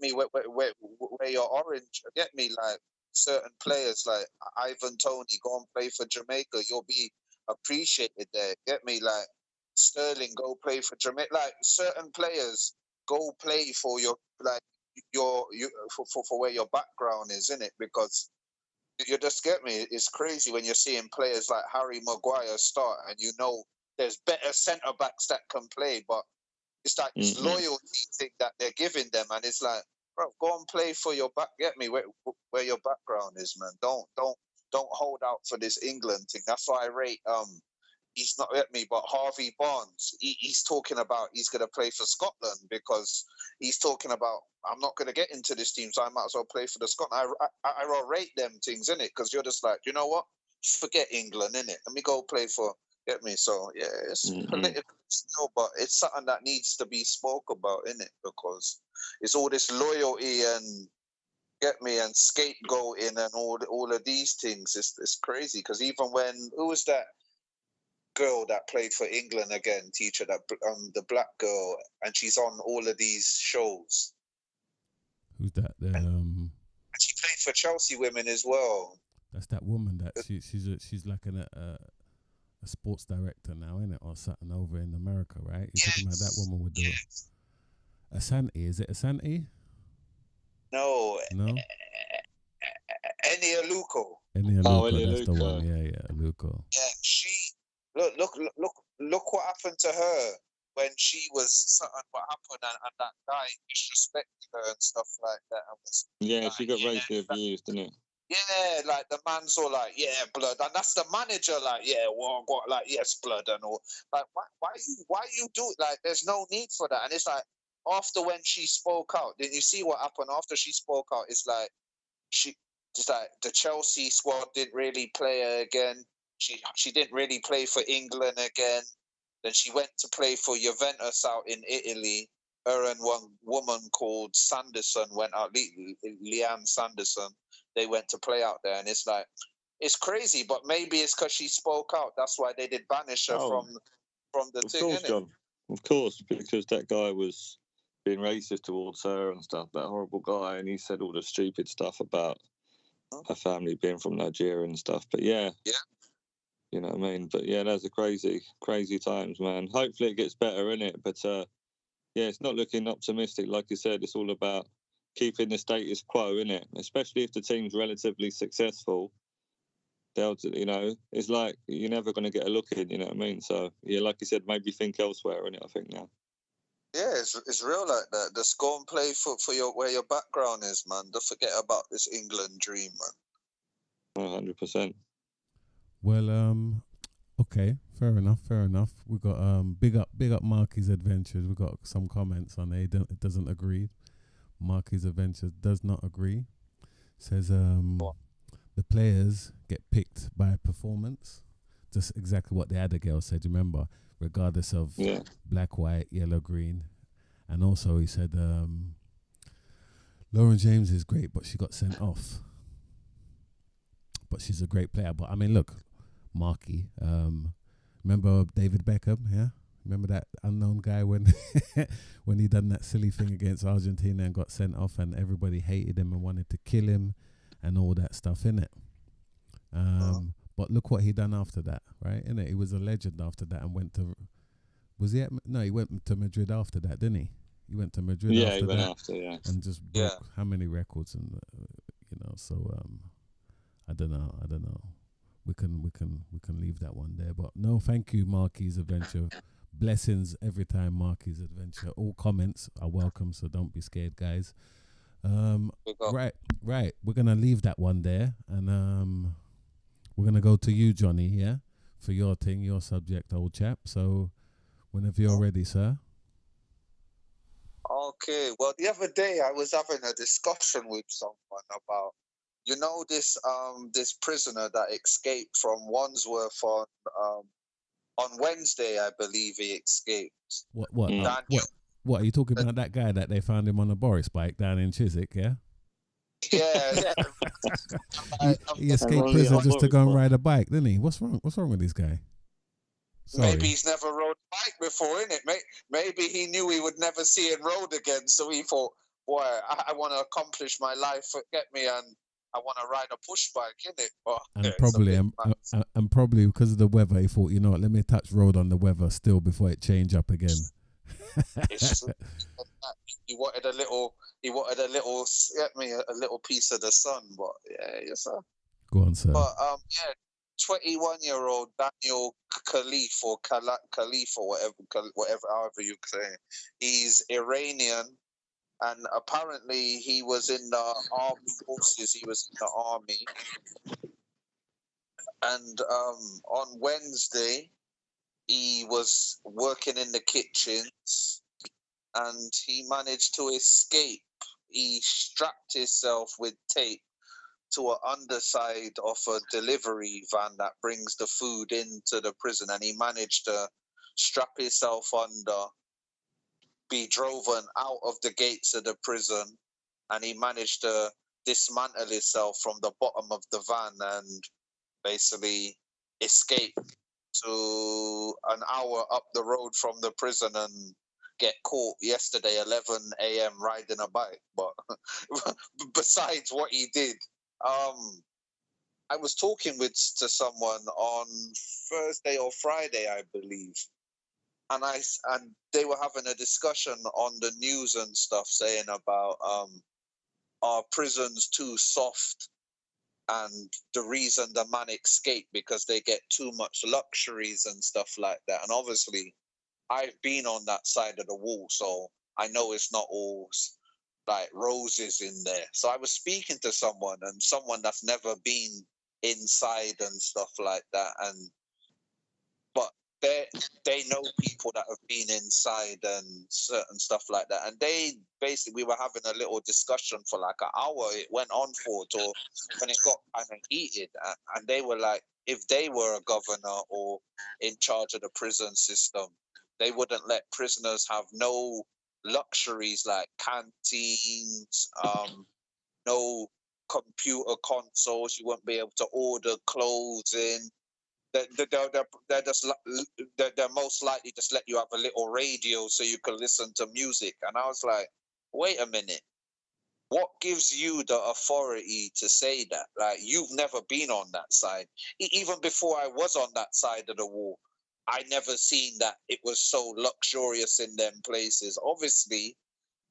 where your orange. Get me, like certain players like Ivan Toney, go and play for Jamaica. You'll be appreciated there. Get me, like Sterling, go play for Jamaica. Like certain players, go play for your for where your background is, in it, because you just get me. It's crazy when you're seeing players like Harry Maguire start, and you know there's better centre backs that can play, but it's like this loyalty thing that they're giving them, and it's like, bro, go and play for your back. Get me where your background is, man. Don't hold out for this England thing. That's why I rate he's not at me, but Harvey Barnes, he's talking about he's going to play for Scotland because he's talking about I'm not going to get into this team, so I might as well play for the Scotland. I rate them things, innit? Because you're just like, you know what? Forget England, innit? Let me go play for, get me? So, yeah, it's political still, but it's something that needs to be spoke about, innit? Because it's all this loyalty and, get me, and scapegoating and all of these things. It's crazy because even when, who was that girl that played for England again, Teacher, that the black girl, and she's on all of these shows. Who's that? And she played for Chelsea women as well. That's that woman that she's like a sports director now, isn't it, or something over in America, right? You're talking about that woman with the Asante? Is it Asante? No, No? Enia Luco. Enia Oh, Luco, Enia that's the Luca. one. Yeah, Luco. Yeah, she look what happened to her when she was something. What happened and that guy disrespected her and stuff like that. And was Yeah, like, she got racially abused, didn't it? yeah, like the man's all like, yeah, blood, and that's the manager, like, yeah, well, got like, yes, blood, and all. Like, why you do it? Like, there's no need for that. And it's like after when she spoke out, did you see what happened after she spoke out? It's like it's like the Chelsea squad didn't really play her again. She didn't really play for England again. Then she went to play for Juventus out in Italy. Her and one woman called Sanderson went out, Leanne Sanderson. They went to play out there, and it's like it's crazy. But maybe it's because she spoke out. That's why they did banish her from the Of thing, course, innit? John. Of course, because that guy was being racist towards her and stuff. That horrible guy, and he said all the stupid stuff about her family being from Nigeria and stuff. But yeah. You know what I mean? But yeah, those are crazy, crazy times, man. Hopefully it gets better, innit? But yeah, it's not looking optimistic. Like you said, it's all about keeping the status quo, innit? Especially if the team's relatively successful. It's like you're never going to get a look in, you know what I mean? So yeah, like you said, maybe think elsewhere, innit? I think now. Yeah, it's real like that. Just go and play for your where your background is, man. Don't forget about this England dream, man. 100%. Well, okay, fair enough. We got big up Marky's Adventures. We got some comments on it. It doesn't agree. Marky's Adventures does not agree. Says the players get picked by performance. Just exactly what the other girl said. Remember, regardless of black, white, yellow, green, and also he said Lauren James is great, but she got sent off. But she's a great player. But I mean, look. Marky, remember David Beckham? Yeah, remember that unknown guy when when he done that silly thing against Argentina and got sent off, and everybody hated him and wanted to kill him, and all that stuff, innit? But look what he done after that, right? Innit? He was a legend after that, and went to he went to Madrid after that, didn't he? He went to Madrid after that, and just broke how many records, and so I don't know. We can leave that one there. But no, thank you, Marky's Adventure. Blessings every time, Marky's Adventure. All comments are welcome, so don't be scared, guys. Right. We're gonna leave that one there, and we're gonna go to you, Johnny. Yeah, for your thing, your subject, old chap. So, whenever you're ready, sir. Okay. Well, the other day I was having a discussion with someone about. This prisoner that escaped from Wandsworth on Wednesday, I believe he escaped. What are you talking about? That guy that they found him on a Boris bike down in Chiswick, yeah? Yeah. He escaped prison just to go and ride a bike, didn't he? What's wrong with this guy? Sorry. Maybe he's never rode a bike before, innit? Maybe he knew he would never see it road again, so he thought, boy, I want to accomplish my life, forget me, and I want to ride a push bike, innit? But, and probably because of the weather, he thought, you know what, let me touch road on the weather still before it change up again. He wanted a little piece of the sun, but yeah, yes sir. Go on, sir. But 21-year-old Daniel Khalif or Khalif or whatever, however you say, he's Iranian. And apparently he was in the armed forces. He was in the army. And on Wednesday, he was working in the kitchens and he managed to escape. He strapped himself with tape to an underside of a delivery van that brings the food into the prison. And he managed to strap himself under, be driven out of the gates of the prison, and he managed to dismantle himself from the bottom of the van and basically escape to an hour up the road from the prison and get caught yesterday 11 a.m. riding a bike. But besides what he did, I was talking to someone on Thursday or Friday, I believe, and they were having a discussion on the news and stuff, saying about are prisons too soft? And the reason the man escape because they get too much luxuries and stuff like that. And obviously, I've been on that side of the wall, so I know it's not all like roses in there. So I was speaking to someone that's never been inside and stuff like that, and but they know people that have been inside and certain stuff like that, and they basically, we were having a little discussion for like an hour. It went on for till when it got kind of heated, and they were like, if they were a governor or in charge of the prison system, they wouldn't let prisoners have no luxuries like canteens, no computer consoles. You wouldn't be able to order clothes in. They're most likely just let you have a little radio so you can listen to music. And I was like, wait a minute, what gives you the authority to say that? Like, you've never been on that side. Even before I was on that side of the wall, I never seen that it was so luxurious in them places. Obviously,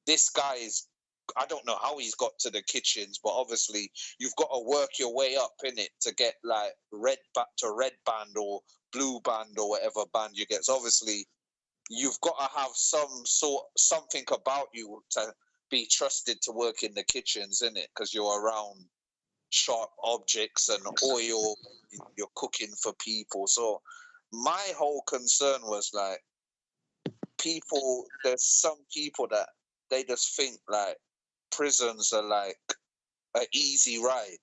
this guy's, I don't know how he's got to the kitchens, but obviously you've got to work your way up in it to get like red band or blue band or whatever band you get. So obviously you've got to have something about you to be trusted to work in the kitchens, in it, because you're around sharp objects and oil. You're cooking for people. So my whole concern was like, there's some people that they just think like prisons are like an easy ride,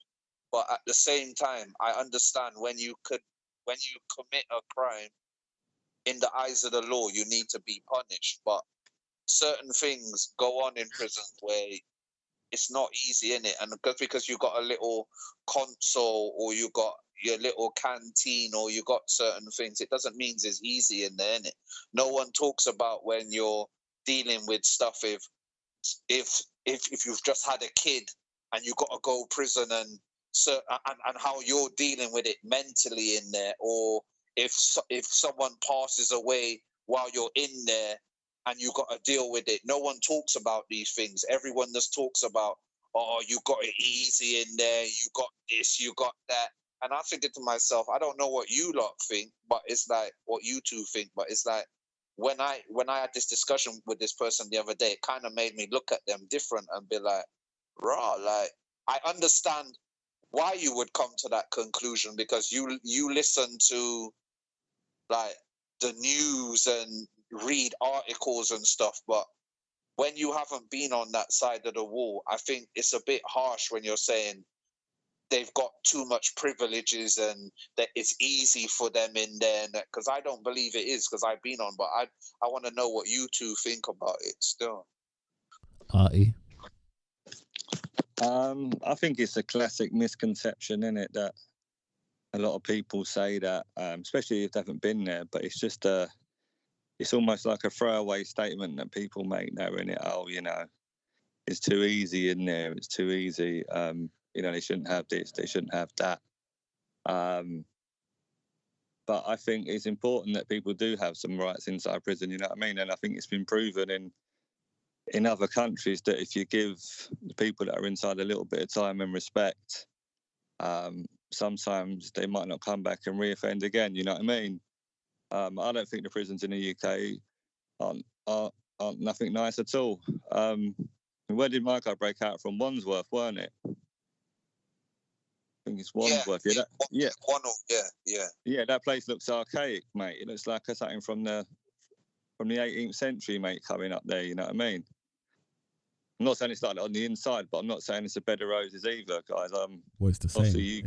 but at the same time, I understand when you commit a crime, in the eyes of the law, you need to be punished. But certain things go on in prison where it's not easy, in it, and because you got a little console or you got your little canteen or you got certain things, it doesn't mean it's easy in there, innit? No one talks about when you're dealing with stuff if you've just had a kid and you got to go prison, and how you're dealing with it mentally in there, or if someone passes away while you're in there and you got to deal with it. No one talks about these things. Everyone just talks about, oh, you got it easy in there, you got this, you got that. And I'm thinking to myself, I don't know what you lot think, but it's like what you two think, but it's like when I had this discussion with this person the other day, it kind of made me look at them different and be like, raw, like, I understand why you would come to that conclusion, because you listen to like the news and read articles and stuff, but when you haven't been on that side of the wall, I think it's a bit harsh when you're saying they've got too much privileges and that it's easy for them in there, because I don't believe it is, because I've been on, but I want to know what you two think about it still. Artie? I think it's a classic misconception, isn't it, that a lot of people say that, especially if they haven't been there, but it's just it's almost like a throwaway statement that people make now, isn't it? Oh, it's too easy in there, it's too easy. They shouldn't have this, they shouldn't have that. But I think it's important that people do have some rights inside prison, you know what I mean? And I think it's been proven in other countries that if you give the people that are inside a little bit of time and respect, sometimes they might not come back and reoffend again, you know what I mean? I don't think the prisons in the UK aren't nothing nice at all. Where did my guy break out from? Wandsworth, weren't it? I think it's Wandsworth. Yeah, that place looks archaic, mate. It looks like something from the 18th century, mate, coming up there. You know what I mean? I'm not saying it's like on the inside, but I'm not saying it's a bed of roses either, guys. Well, it's the same. Obviously,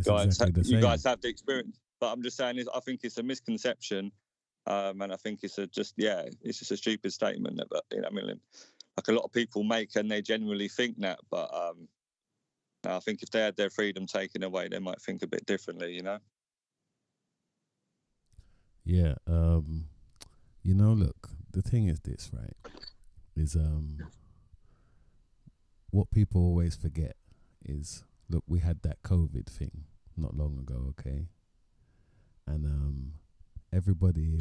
you guys have the experience, but I'm just saying I think it's a misconception, and I think it's just a stupid statement that, you know, I mean, like a lot of people make, and they genuinely think that, but I think if they had their freedom taken away, they might think a bit differently, you know? Yeah. Look, the thing is this, right? Is what people always forget is, look, we had that COVID thing not long ago, okay? And everybody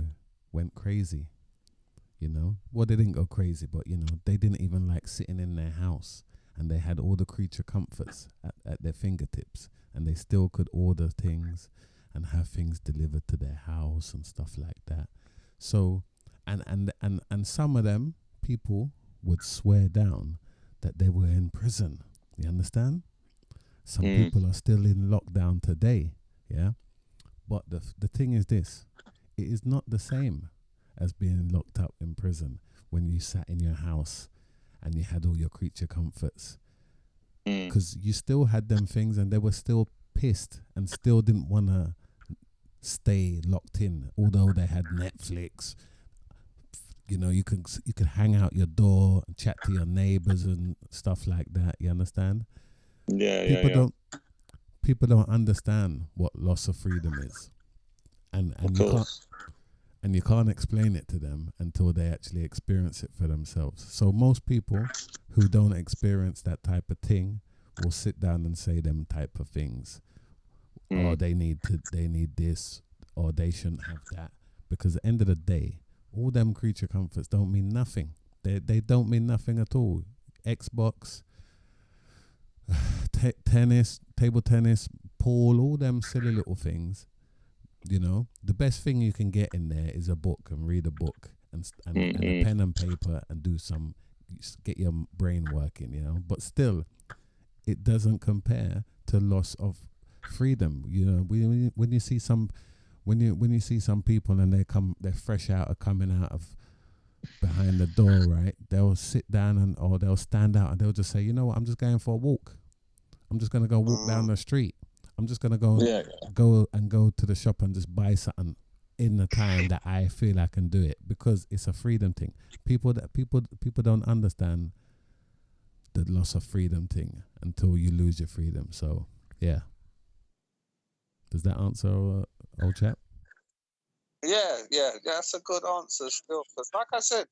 went crazy, you know? Well, they didn't go crazy, but, they didn't even like sitting in their house and they had all the creature comforts at their fingertips, and they still could order things and have things delivered to their house and stuff like that. So, and some of them people would swear down that they were in prison. You understand? Some people are still in lockdown today. Yeah. But the thing is this, it is not the same as being locked up in prison when you sat in your house and you had all your creature comforts. Because you still had them things and they were still pissed and still didn't want to stay locked in, although they had Netflix. You know, you could hang out your door and chat to your neighbors and stuff like that. You understand? People don't understand what loss of freedom is, and you can't explain it to them until they actually experience it for themselves. So most people who don't experience that type of thing will sit down and say them type of things, or they need this, or they shouldn't have that, because at the end of the day, all them creature comforts don't mean nothing. They don't mean nothing at all. Xbox, tennis, table tennis, pool, all them silly little things. You know, the best thing you can get in there is a book, and read a book and a pen and paper and get your brain working, you know. But still, it doesn't compare to loss of freedom. You know, when you see some people and they're fresh coming out of behind the door, right? They'll sit down or they'll stand out and they'll just say, you know what, I'm just going for a walk. I'm just gonna go walk down the street. I'm just gonna go to the shop and just buy something in the time that I feel I can do it, because it's a freedom thing. People don't understand the loss of freedom thing until you lose your freedom. So yeah. Does that answer, old chap? Yeah, that's a good answer still. Because like I said,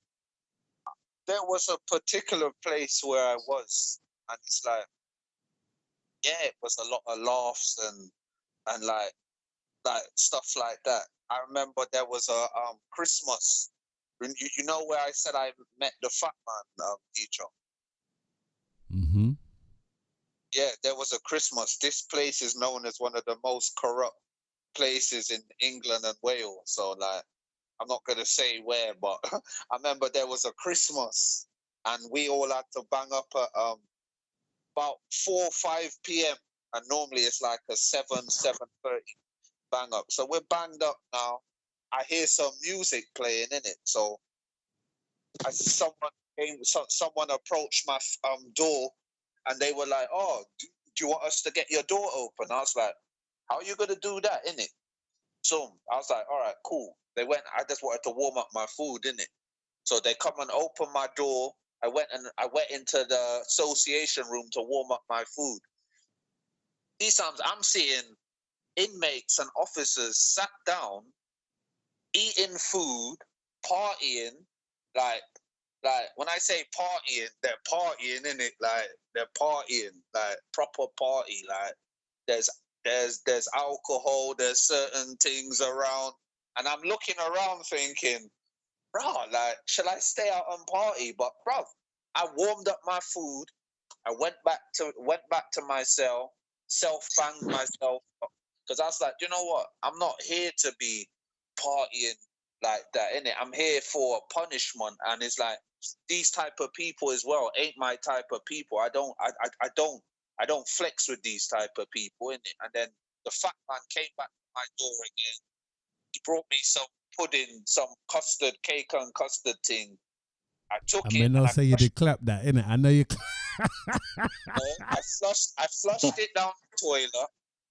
there was a particular place where I was, and it's like, yeah, it was a lot of laughs and like stuff like that. I remember there was a Christmas. You know where I said I met the fat man, teacher? Mm-hmm. Yeah, there was a Christmas. This place is known as one of the most corrupt places in England and Wales. So, like, I'm not going to say where, but I remember there was a Christmas and we all had to bang up at about 4 or 5 p.m. And normally it's like a 7:30 bang up. So we're banged up now. I hear some music playing in it. So someone approached my door and they were like, "Oh, do you want us to get your door open?" I was like, "How are you going to do that, innit?" So I was like, "All right, cool." They went, I just wanted to warm up my food, innit? So they come and open my door. I went into the association room to warm up my food. These times I'm seeing inmates and officers sat down, eating food, partying, like when I say partying, they're partying, innit? Like they're partying, like proper party. Like there's alcohol, there's certain things around, and I'm looking around thinking, bro, like, shall I stay out and party? But bro, I warmed up my food. I went back to my cell, self-banged myself, because I was like, you know what? I'm not here to be partying like that, innit? I'm here for punishment, and it's like these type of people as well ain't my type of people. I don't flex with these type of people, innit? And then the fat man came back to my door again. He brought me some pudding, some custard, cake and custard thing. I took it. I mean, I'll say you did clap that, innit? I know you. I flushed it down the toilet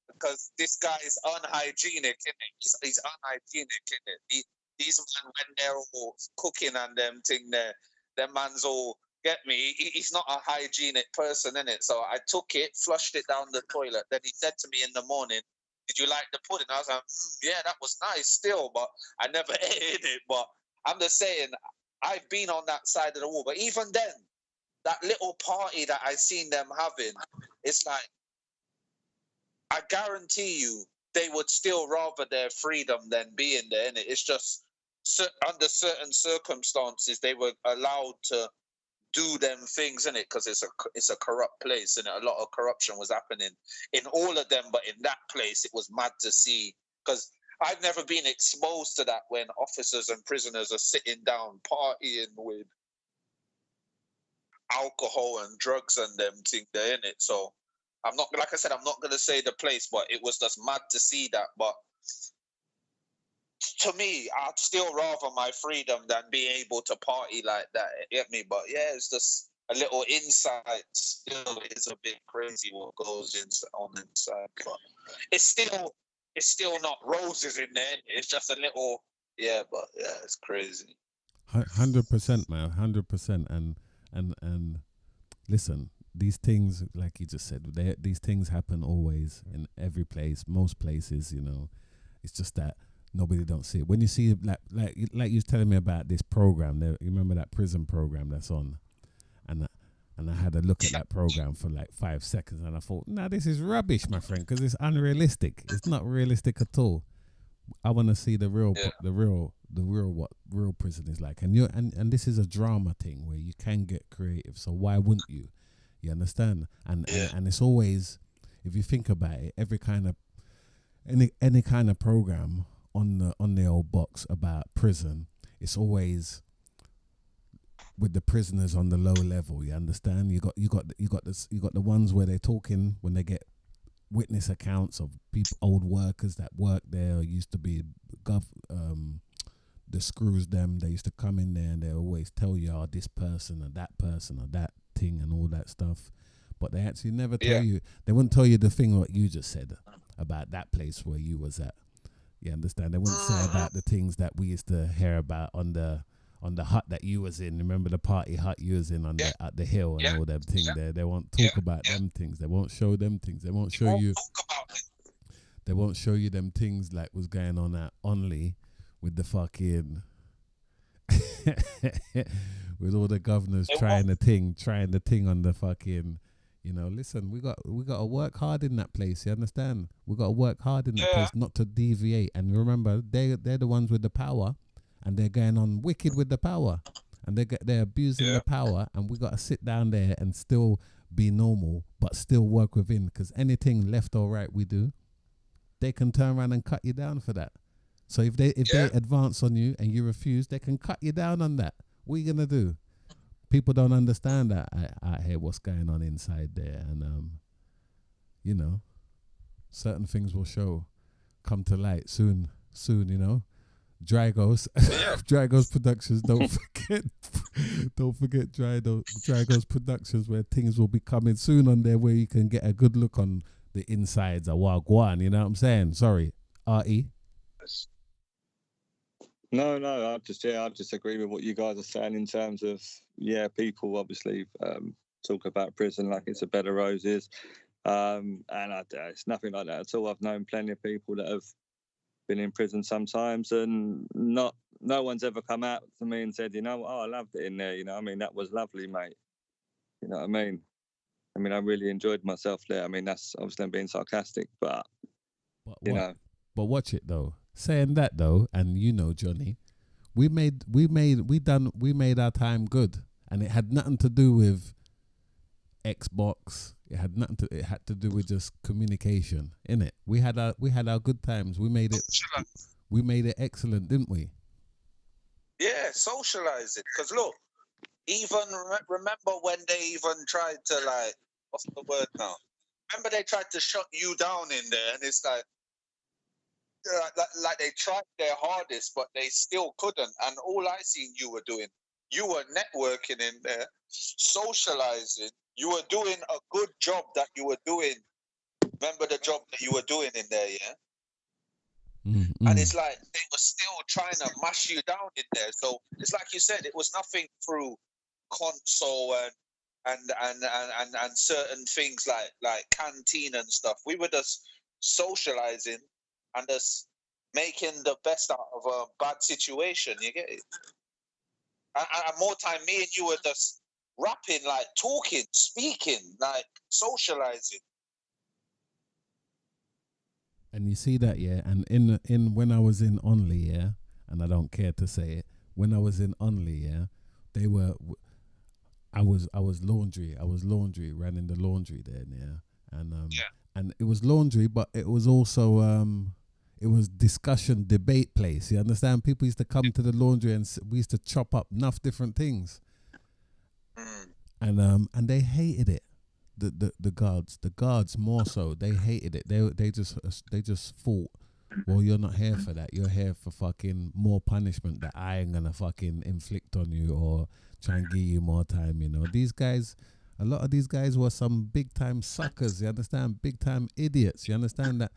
because this guy is unhygienic, innit? He's unhygienic, innit? These men, when they're all cooking and them thing there, them man's all, get me? He's not a hygienic person, innit? So I took it, flushed it down the toilet. Then he said to me in the morning, "Did you like the pudding?" I was like, "Yeah, that was nice still, but I never ate it." But I'm just saying, I've been on that side of the wall. But even then, that little party that I seen them having, it's like, I guarantee you, they would still rather their freedom than being there, innit? It's just under certain circumstances they were allowed to do them things in it because it's a corrupt place and a lot of corruption was happening in all of them, but in that place it was mad to see because I've never been exposed to that when officers and prisoners are sitting down partying with alcohol and drugs and them thing there in it. So I'm not, like I said, I'm not gonna say the place, but it was just mad to see that. But to me, I'd still rather my freedom than being able to party like that. You get me? But yeah, it's just a little insight. Still, it's a bit crazy what goes on inside. But it's still not roses in there. It's just a little, yeah. But yeah, it's crazy. 100%, man. 100%. And listen, these things, like you just said, these things happen always in every place, most places. You know, it's just that nobody don't see it. When you see like you was telling me about this program, there, you remember that prison program that's on, and I had a look at that program for like 5 seconds, and I thought, nah, this is rubbish, my friend, because it's unrealistic. It's not realistic at all. I want to see the real what real prison is like, and this is a drama thing where you can get creative. So why wouldn't you? You understand? And it's always, if you think about it, every kind of any kind of program on the old box about prison, it's always with the prisoners on the low level. You understand? You got the ones where they're talking when they get witness accounts of people, old workers that work there, or used to be the screws them. They used to come in there and they always tell you, oh, this person or that thing and all that stuff. But they actually never tell you. They wouldn't tell you the thing what you just said about that place where you was at. You understand? They wouldn't say about the things that we used to hear about on the hut that you was in. Remember the party hut you was in at the hill and all them things there. They won't talk about them things. They won't show them things. They won't show you. They won't show you them things like was going on at Only with the fucking with all the governors trying the thing on the fucking. You know, listen, we got to work hard in that place. You understand? We got to work hard in that place, not to deviate. And remember, they're the ones with the power, and they're going on wicked with the power, and they're abusing the power. And we got to sit down there and still be normal, but still work within. Because anything left or right we do, they can turn around and cut you down for that. So if they advance on you and you refuse, they can cut you down on that. What are you gonna do? People don't understand that out here what's going on inside there, and you know, certain things will come to light soon. You know, Dragos Productions. Don't forget Dragos Productions, where things will be coming soon on there, where you can get a good look on the insides of Wagwan. You know what I'm saying? Sorry, RE. No, I just agree with what you guys are saying in terms of, people obviously talk about prison like it's a bed of roses, and it's nothing like that at all. I've known plenty of people that have been in prison sometimes, and no one's ever come out to me and said, I loved it in there. You know, I mean, that was lovely, mate. You know what I mean? I mean, I really enjoyed myself there. I mean, that's obviously I'm being sarcastic, but you know. But watch it though. Saying that though, and you know, Johnny, we made our time good, and it had nothing to do with Xbox. It had to do with just communication, innit? We had our good times. We made it excellent, didn't we? Yeah, socialize it. Because look, even remember when they even tried to, like, what's the word now? Remember they tried to shut you down in there, and it's like they tried their hardest, but they still couldn't. And all I seen you were doing, you were networking in there, socializing. You were doing a good job that you were doing. Remember the job that you were doing in there, yeah? Mm-hmm. And it's like they were still trying to mash you down in there. So it's like you said, it was nothing through console and certain things like canteen and stuff. We were just socializing and just making the best out of a bad situation. You get it? And more time, me and you were just rapping, like talking, speaking, like socializing. And you see that, yeah. And in when I was in Only, yeah, and I don't care to say it, when I was in Only, yeah, I was laundry, running the laundry there, yeah, and it was laundry, but it was also it was discussion debate place. You understand? People used to come to the laundry and we used to chop up enough different things, and they hated it. The guards more so, they hated it. They just thought, well, you're not here for that. You're here for fucking more punishment that I ain't gonna fucking inflict on you or try and give you more time. You know, these guys, a lot of these guys were some big time suckers. You understand? Big time idiots. You understand that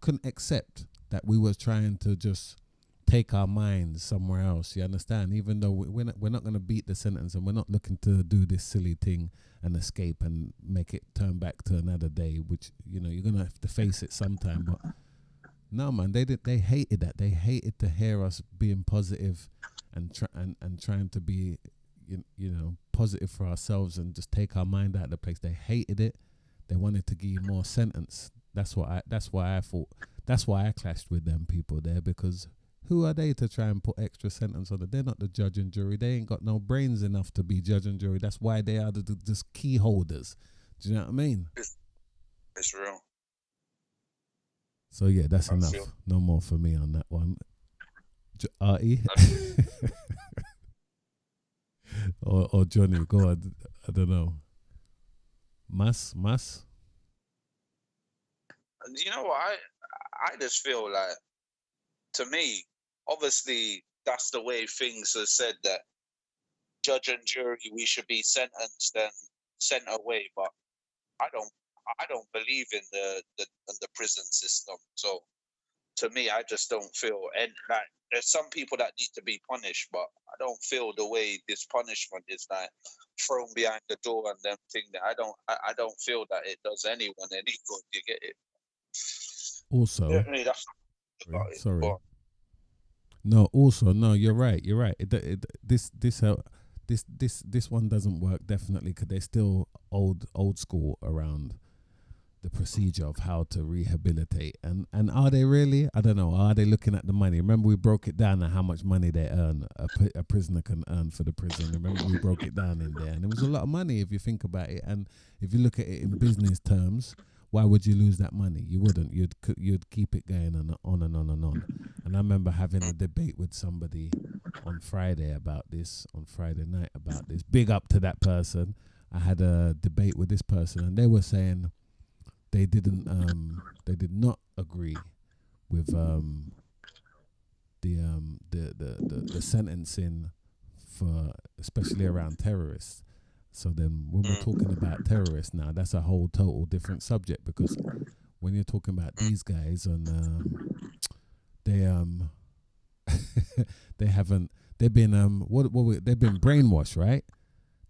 couldn't accept that we was trying to just take our minds somewhere else. You understand? Even though we're not going to beat the sentence, and we're not looking to do this silly thing and escape and make it turn back to another day, which, you know, you're going to have to face it sometime. But no, man, they hated that. They hated to hear us being positive and trying to be, you know, positive for ourselves and just take our mind out of the place. They hated it. They wanted to give you more sentence. That's why I clashed with them people there, because who are they to try and put extra sentence on it? They're not the judge and jury. They ain't got no brains enough to be judge and jury. That's why they are just key holders. Do you know what I mean? It's real. So yeah, that's enough. No more for me on that one. Artie or Johnny, go on. I don't know. Mas. You know what? I just feel like, to me, obviously that's the way things are said, that judge and jury, we should be sentenced and sent away. But I don't believe in the prison system. So to me, I just don't feel, and like, there's some people that need to be punished, but I don't feel the way this punishment is like thrown behind the door and them thing, that I don't feel that it does anyone any good. You get it? Also, Certainly, that's sorry. No, also, no, you're right. This one doesn't work, definitely, because they're still old school around the procedure of how to rehabilitate. And are they really? I don't know. Are they looking at the money? Remember, we broke it down at how much money they earn, a prisoner can earn for the prison. Remember, we broke it down in there, and it was a lot of money if you think about it. And if you look at it in business terms, why would you lose that money? You wouldn't. You'd keep it going on and on and on. And I remember having a debate with somebody on Friday night about this. Big up to that person. I had a debate with this person, and they were saying they did not agree with the sentencing for, especially around terrorists. So then when we're talking about terrorists now, that's a whole total different subject, because when you're talking about these guys and they've been brainwashed, right?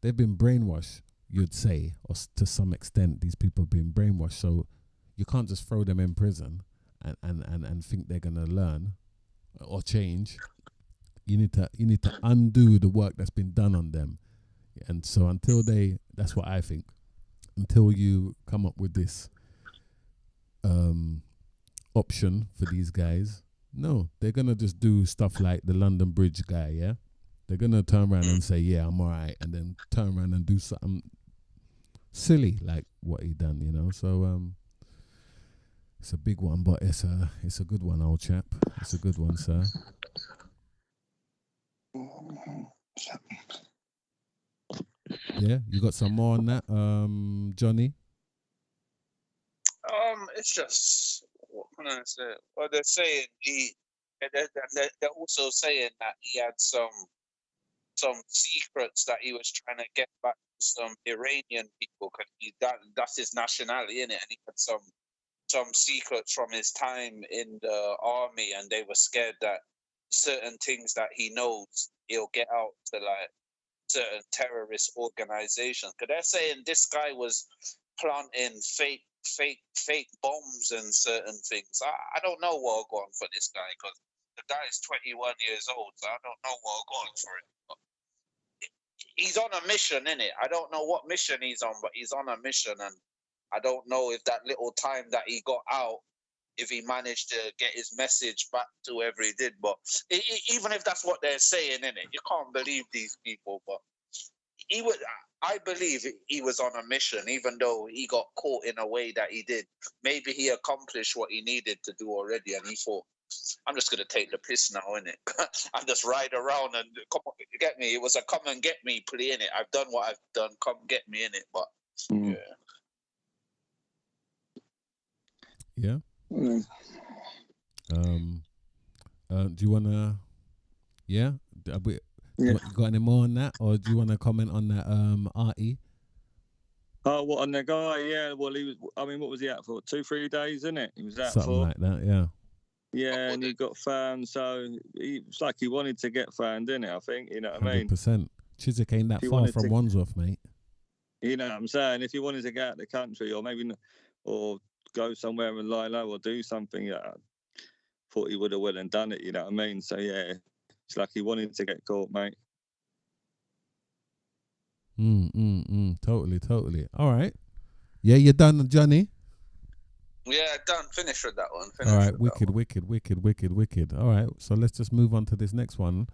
They've been brainwashed, you'd say, or to some extent these people have been brainwashed. So you can't just throw them in prison and think they're gonna learn or change. You need to undo the work that's been done on them. And so that's what I think, until you come up with this option for these guys, no, they're gonna just do stuff like the London Bridge guy, yeah? They're gonna turn around and say, yeah, I'm alright, and then turn around and do something silly like what he done, you know? So it's a big one, but it's a good one, old chap. It's a good one, sir. Yeah, you got some more on that, Johnny? It's just, what can I say? Well, they're saying they're also saying that he had some secrets that he was trying to get back to some Iranian people, because that's his nationality, innit? And he had some secrets from his time in the army, and they were scared that certain things that he knows he'll get out to like certain terrorist organizations. Because they're saying this guy was planting fake bombs and certain things. I don't know what I'll go on for this guy, because the guy is 21 years old, so I don't know what I'll go on for him. But he's on a mission, innit? I don't know what mission he's on, but he's on a mission, and I don't know if that little time that he got out, if he managed to get his message back to whoever he did. But even if that's what they're saying, innit, you can't believe these people. But he was. I believe he was on a mission, even though he got caught in a way that he did. Maybe he accomplished what he needed to do already, and he thought, I'm just going to take the piss now, innit? And just ride around and come on, get me. It was a come and get me play, innit? I've done what I've done. Come get me, innit? But, Yeah. Mm. Do you want to... Yeah? You got any more on that? Or do you want to comment on that Artie? Oh, what, on the guy? Yeah, well, he was... I mean, what was he out for? 2-3 days, isn't it? He was out Something for... like that, yeah. Yeah, and he got found, so it's like he wanted to get found, didn't it? I think, you know what I mean? 100%. Chiswick ain't that far from Wandsworth, mate. You know what I'm saying? If you wanted to get out of the country, or maybe, or go somewhere and lie low, or do something, I thought he would have well and done it, you know what I mean? So, yeah, it's like he wanted to get caught, mate. Totally. All right. Yeah, you're done, Johnny? Yeah, done. Finish with that one. All right, wicked. All right, so let's just move on to this next one.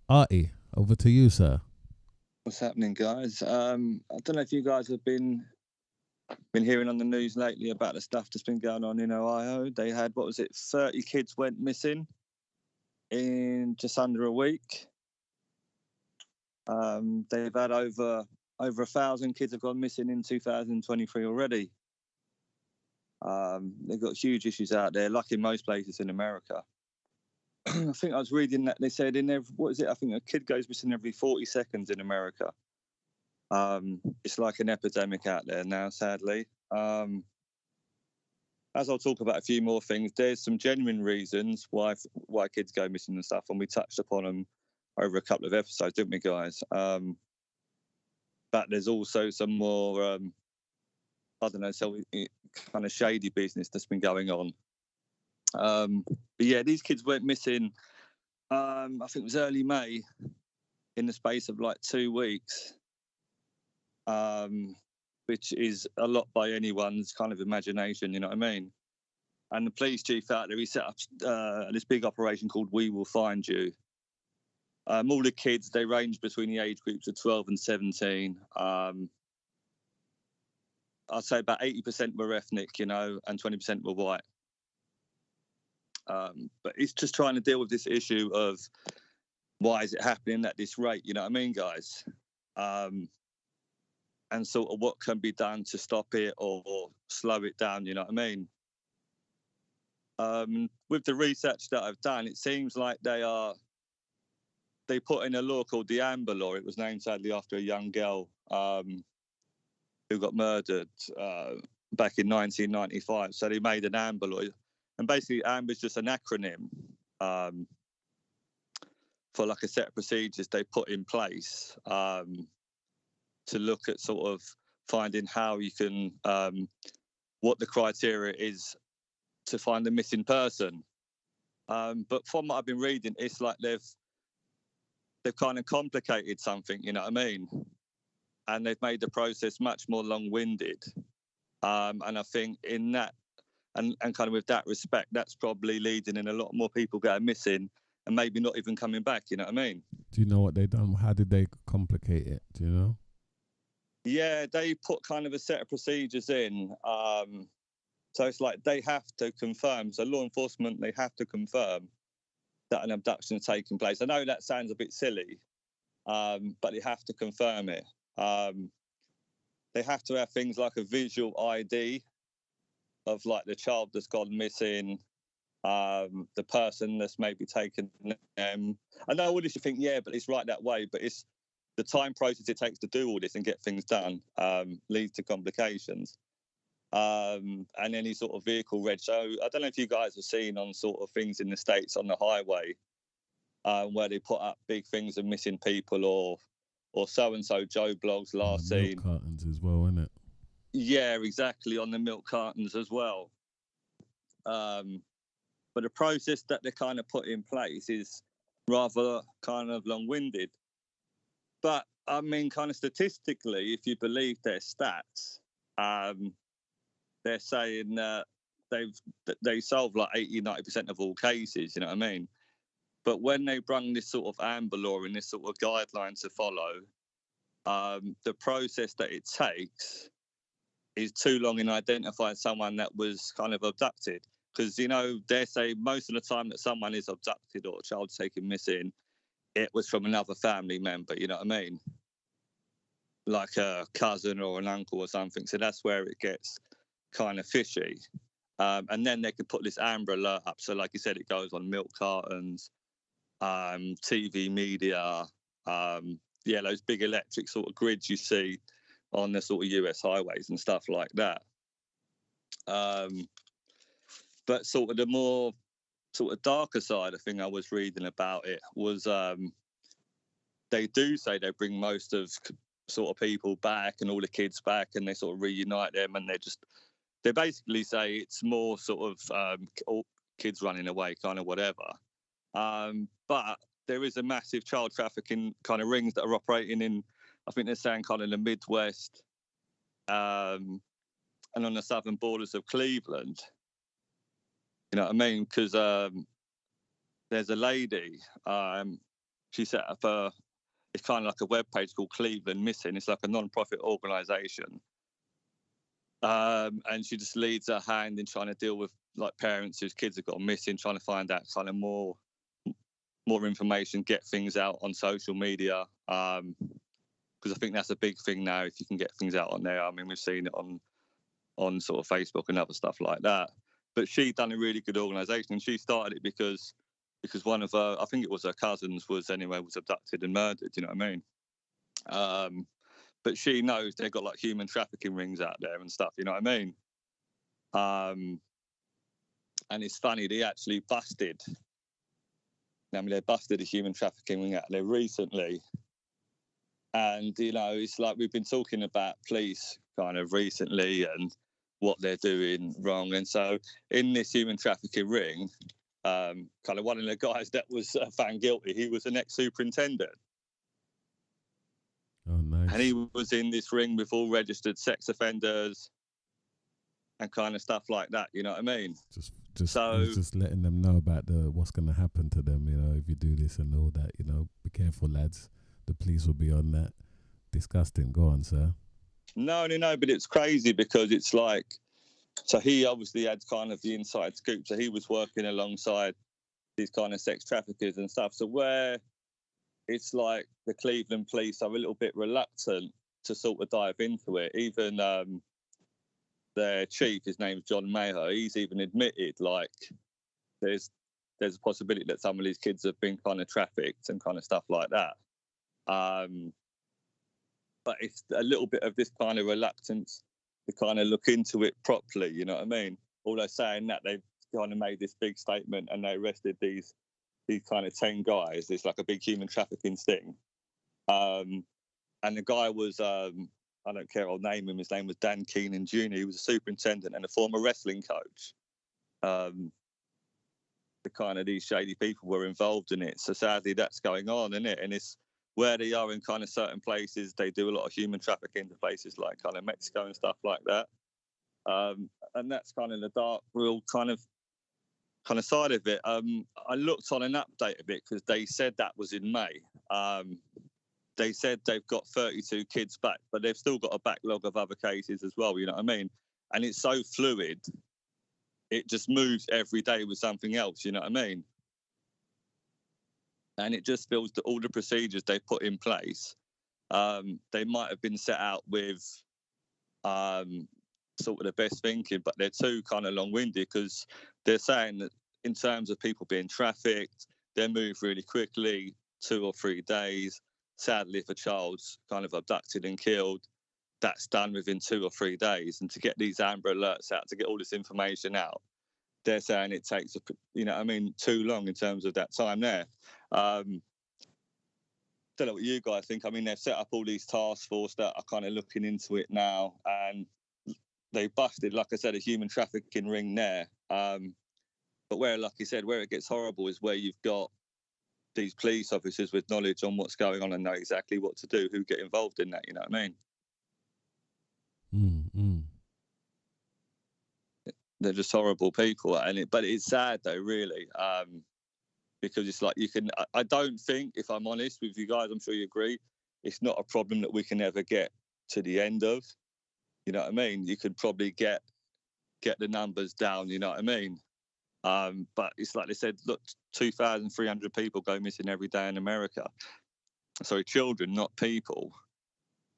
Artie, over to you, sir. What's happening, guys? I don't know if you guys have been hearing on the news lately about the stuff that's been going on in Ohio. They had, 30 kids went missing in just under a week. They've had over 1,000 kids have gone missing in 2023 already. They've got huge issues out there, like in most places in America. I think I was reading that they said I think a kid goes missing every 40 seconds in America. It's like an epidemic out there now, sadly. As I'll talk about a few more things, there's some genuine reasons why kids go missing and stuff, and we touched upon them over a couple of episodes, didn't we, guys? But there's also some more, kind of shady business that's been going on. But yeah, these kids went missing, I think it was early May, in the space of like 2 weeks, which is a lot by anyone's kind of imagination, you know what I mean? And the police chief out there, he set up this big operation called We Will Find You. All the kids, they range between the age groups of 12 and 17. I'd say about 80% were ethnic, and 20% were white. But it's just trying to deal with this issue of why is it happening at this rate, you know what I mean, guys? And sort of what can be done to stop it or slow it down, you know what I mean? With the research that I've done, it seems like they put in a law called the Amber Law. It was named, sadly, after a young girl who got murdered back in 1995. So they made an Amber Law. And basically, Amber is just an acronym for like a set of procedures they put in place to look at sort of finding how you can, what the criteria is to find a missing person. But from what I've been reading, it's like they've kind of complicated something, you know what I mean? And they've made the process much more long-winded. And I think in that, and kind of with that respect, that's probably leading in a lot more people going missing and maybe not even coming back, you know what I mean? Do you know what they've done? How did they complicate it? Do you know? Yeah, they put kind of a set of procedures in. So it's like they have to confirm. So law enforcement, they have to confirm that an abduction has taken place. I know that sounds a bit silly, but they have to confirm it. They have to have things like a visual ID of like the child that's gone missing, the person that's maybe taken them. I know all this you think, yeah, but it's right that way, but it's the time process it takes to do all this and get things done leads to complications. And any sort of vehicle reg. So I don't know if you guys have seen on sort of things in the States on the highway where they put up big things of missing people or so-and-so Joe blogs last seen. Milk cartons as well, isn't it? Yeah, exactly, on the milk cartons as well. But the process that they kind of put in place is rather kind of long-winded. But, I mean, kind of statistically, if you believe their stats, they're saying that they solve like 80-90% of all cases, you know what I mean? But when they bring this sort of amber law and this sort of guideline to follow, the process that it takes is too long in identifying someone that was kind of abducted. Because, you know, they say most of the time that someone is abducted or a child taken missing, it was from another family member, you know what I mean? Like a cousin or an uncle or something. So that's where it gets kind of fishy. And then they could put this amber alert up. So like you said, it goes on milk cartons, TV media, those big electric sort of grids you see on the sort of US highways and stuff like that. But sort of the more sort of darker side, I think I was reading about it was they do say they bring most of sort of people back and all the kids back, and they sort of reunite them, and they basically say it's more sort of all kids running away, kind of whatever. But there is a massive child trafficking kind of rings that are operating in, I think they're saying kind of the Midwest, and on the southern borders of Cleveland. You know what I mean? Because there's a lady, she set up it's kind of like a web page called Cleveland Missing. It's like a non-profit organisation. And she just leads her hand in trying to deal with like parents whose kids have gone missing, trying to find out kind of more information, get things out on social media. Because I think that's a big thing now, if you can get things out on there. I mean, we've seen it on sort of Facebook and other stuff like that. But she done a really good organisation, and she started it because one of her, I think it was her cousins, was abducted and murdered. You know what I mean? But she knows they've got like human trafficking rings out there and stuff. You know what I mean? And it's funny, they actually busted. I mean, they busted a human trafficking ring out there recently. And, you know, it's like we've been talking about police kind of recently and what they're doing wrong. And so in this human trafficking ring, kind of one of the guys that was found guilty, he was an ex-superintendent. Oh, nice. And he was in this ring with all registered sex offenders and kind of stuff like that. You know what I mean? Just letting them know about what's going to happen to them. You know, if you do this and all that. You know, be careful, lads. The police will be on that. Disgusting. Go on, sir. No, but it's crazy because it's like, so he obviously had kind of the inside scoop. So he was working alongside these kind of sex traffickers and stuff. So where it's like the Cleveland police are a little bit reluctant to sort of dive into it. Even their chief, his name's John Maher, he's even admitted like there's a possibility that some of these kids have been kind of trafficked and kind of stuff like that. But it's a little bit of this kind of reluctance to kind of look into it properly, you know what I mean? Although saying that, they've kind of made this big statement and they arrested these kind of 10 guys. It's like a big human trafficking sting. And the guy was, I don't care, I'll name him. His name was Dan Keenan Jr. He was a superintendent and a former wrestling coach. The kind of these shady people were involved in it. So sadly, that's going on, isn't it? And it's where they are in kind of certain places. They do a lot of human trafficking to places like kind of Mexico and stuff like that. And that's kind of the dark, real kind of side of it. I looked on an update of it because they said that was in May. They said they've got 32 kids back, but they've still got a backlog of other cases as well, you know what I mean? And it's so fluid. It just moves every day with something else, you know what I mean? And it just feels that all the procedures they put in place, they might have been set out with sort of the best thinking, but they're too kind of long-winded because they're saying that in terms of people being trafficked, they move really quickly, 2 or 3 days. Sadly, if a child's kind of abducted and killed, that's done within 2 or 3 days. And to get these Amber Alerts out, to get all this information out, they're saying it takes, too long in terms of that time there. Don't know what you guys think. I mean, they've set up all these task force that are kind of looking into it now, and they busted, like I said, a human trafficking ring there. But where, like you said, where it gets horrible is where you've got these police officers with knowledge on what's going on and know exactly what to do, who get involved in that, you know what I mean? They're just horrible people. But it's sad, though, really. because it's like you can. I don't think, if I'm honest with you guys, I'm sure you agree, it's not a problem that we can ever get to the end of. You know what I mean? You could probably get the numbers down. You know what I mean? But it's like they said, look, 2,300 people go missing every day in America. Sorry, children, not people.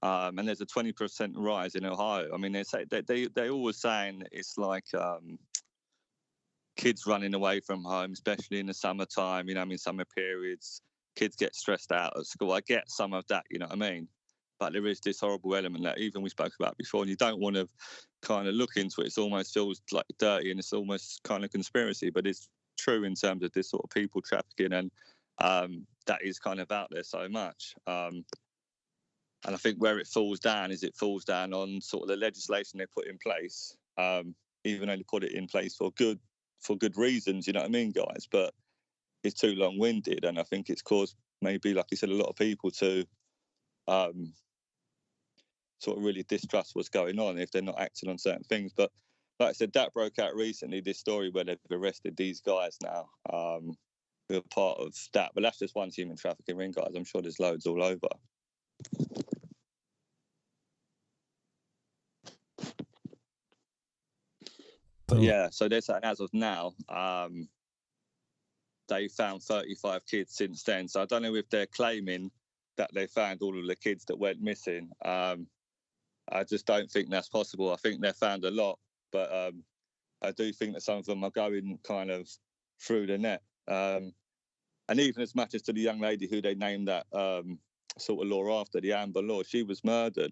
And there's a 20% rise in Ohio. I mean, they always saying it's like kids running away from home, especially in the summertime. You know, I mean, summer periods, kids get stressed out at school. I get some of that. You know what I mean? But there is this horrible element that even we spoke about before, and you don't want to kind of look into it. It almost feels like dirty, and it's almost kind of conspiracy. But it's true in terms of this sort of people trafficking, and that is kind of out there so much. And I think where it falls down is it falls down on sort of the legislation they put in place, even though they put it in place for good reasons, you know what I mean, guys? But it's too long-winded, and I think it's caused maybe, like you said, a lot of people to sort of really distrust what's going on if they're not acting on certain things. But like I said, that broke out recently, this story where they've arrested these guys now who are part of that. But that's just one human trafficking ring, guys. I'm sure there's loads all over. But yeah, so they're saying as of now, they found 35 kids since then. So I don't know if they're claiming that they found all of the kids that went missing. I just don't think that's possible. I think they found a lot, but I do think that some of them are going kind of through the net. And even as much as to the young lady who they named that sort of law after, the Amber Law, she was murdered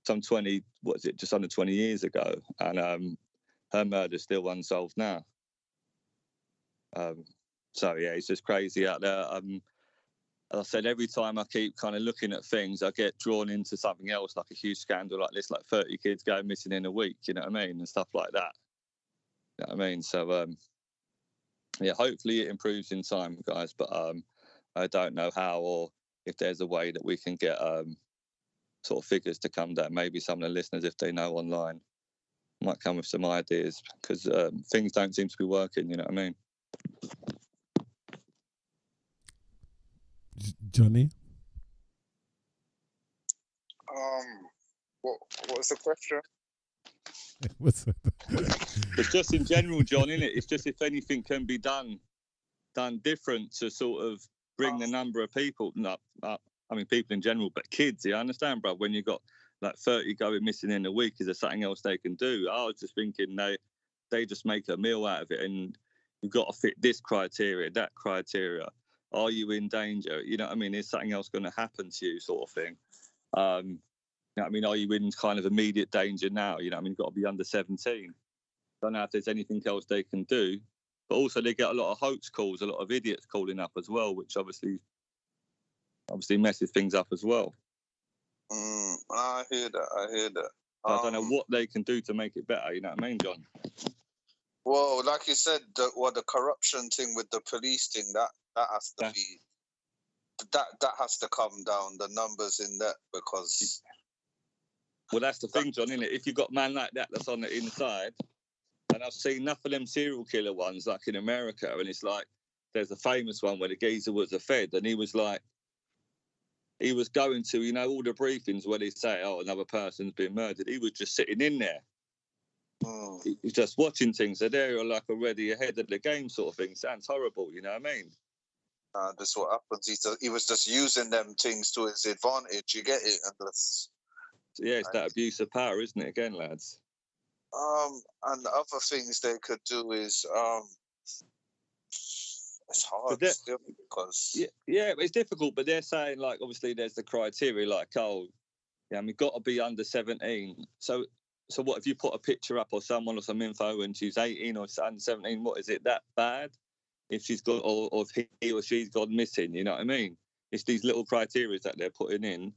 some just under 20 years ago. And her murder's still unsolved now. So, yeah, it's just crazy out there. As I said, every time I keep kind of looking at things, I get drawn into something else, like a huge scandal like this, like 30 kids going missing in a week, you know what I mean, and stuff like that. You know what I mean? So, yeah, hopefully it improves in time, guys, but I don't know how or if there's a way that we can get sort of figures to come down. Maybe some of the listeners, if they know online, might come with some ideas, because things don't seem to be working, you know what I mean? Johnny? What was the question? It's just in general, John, isn't it? It's just if anything can be done different to sort of bring the number of people up. I mean, people in general, but kids, you understand, bro? When you got like 30 going missing in a week, is there something else they can do? I was just thinking they just make a meal out of it, and you've got to fit this criteria, that criteria. Are you in danger? You know what I mean? Is something else going to happen to you, sort of thing? You know what I mean? Are you in kind of immediate danger now? You know what I mean? You've got to be under 17. Don't know if there's anything else they can do. But also they get a lot of hoax calls, a lot of idiots calling up as well, which obviously messes things up as well. I hear that. I don't know what they can do to make it better. You know what I mean, John? Well, like you said, the corruption thing with the police thing, that has to be, that has to come down, the numbers in that, because... Well, that's the thing, John, isn't it? If you've got man like that that's on the inside, and I've seen enough of them serial killer ones, like in America, and it's like, there's a famous one where the geezer was a Fed, and he was like, he was going to, you know, all the briefings where they say, oh, another person's been murdered. He was just sitting in there. He's just watching things. So they're like already ahead of the game, sort of thing. Sounds horrible, you know what I mean? That's what happens. He was just using them things to his advantage. You get it? And that's... Yeah, it's that abuse of power, isn't it, again, lads? And the other things they could do is... it's hard still, because... Yeah, it's difficult, but they're saying, like, obviously there's the criteria, like, oh, yeah, I mean, got to be under 17. So what if you put a picture up or someone or some info and she's 18 or under 17? What is it that bad? If she's got, or if he or she's gone missing, you know what I mean? It's these little criteria that they're putting in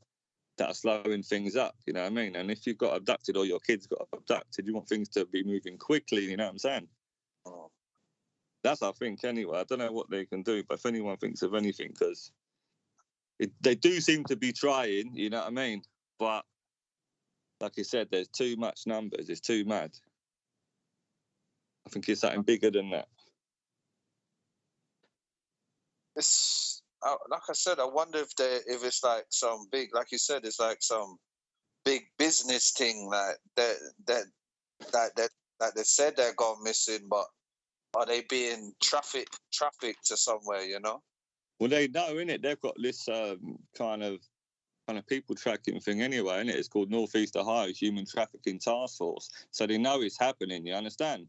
that are slowing things up, you know what I mean? And if you've got abducted or your kids got abducted, you want things to be moving quickly, you know what I'm saying? That's, I think, anyway. I don't know what they can do, but if anyone thinks of anything, because they do seem to be trying, you know what I mean? But like I said, there's too much numbers. It's too mad. I think it's something bigger than that. It's like I said. I wonder if it's like some big, like you said, it's like some big business thing that that that that they said they're gone missing, but are they being trafficked to somewhere? You know? Well, they know, innit? They've got this kind of people tracking thing anyway, innit? It's called Northeast Ohio Human Trafficking Task Force. So they know it's happening. You understand?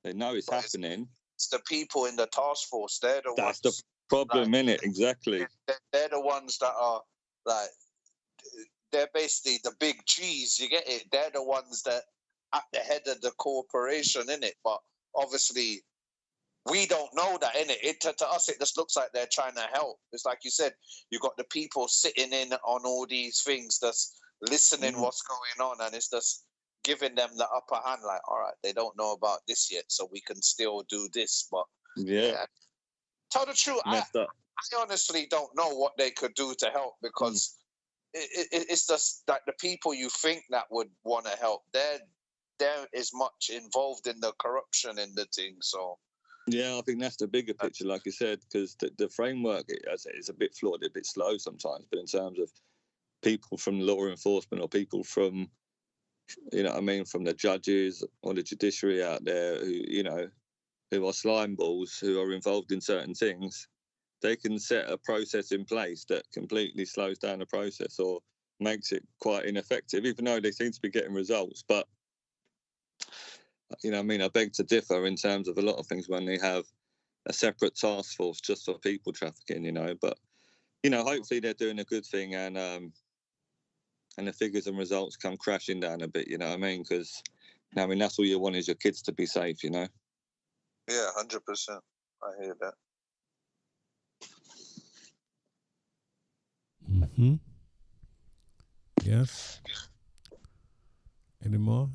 They know it's But happening. It's the people in the task force. They're the That's ones. the problem, innit? Exactly. They're the ones that are like. They're basically the big G's. You get it? They're the ones that at the head of the corporation, innit? But obviously, we don't know that, innit? To us, it just looks like they're trying to help. It's like you said, you got the people sitting in on all these things, just listening what's going on, and it's just giving them the upper hand. Like, all right, they don't know about this yet, so we can still do this. But yeah. Tell the truth, I honestly don't know what they could do to help because it's just that the people you think that would want to help, they're as much involved in the corruption in the thing. So yeah, I think that's the bigger picture, like you said, because the framework is a bit flawed, a bit slow sometimes. But in terms of people from law enforcement or people from, you know what I mean, from the judges or the judiciary out there who are slime balls, who are involved in certain things, they can set a process in place that completely slows down the process or makes it quite ineffective, even though they seem to be getting results. But, you know what I mean, I beg to differ in terms of a lot of things when they have a separate task force just for people trafficking, you know. But, you know, hopefully they're doing a good thing and the figures and results come crashing down a bit, you know what I mean? Because, I mean, that's all you want is your kids to be safe, you know? Yeah, 100%. I hear that. Mm-hmm. Yes. Any more?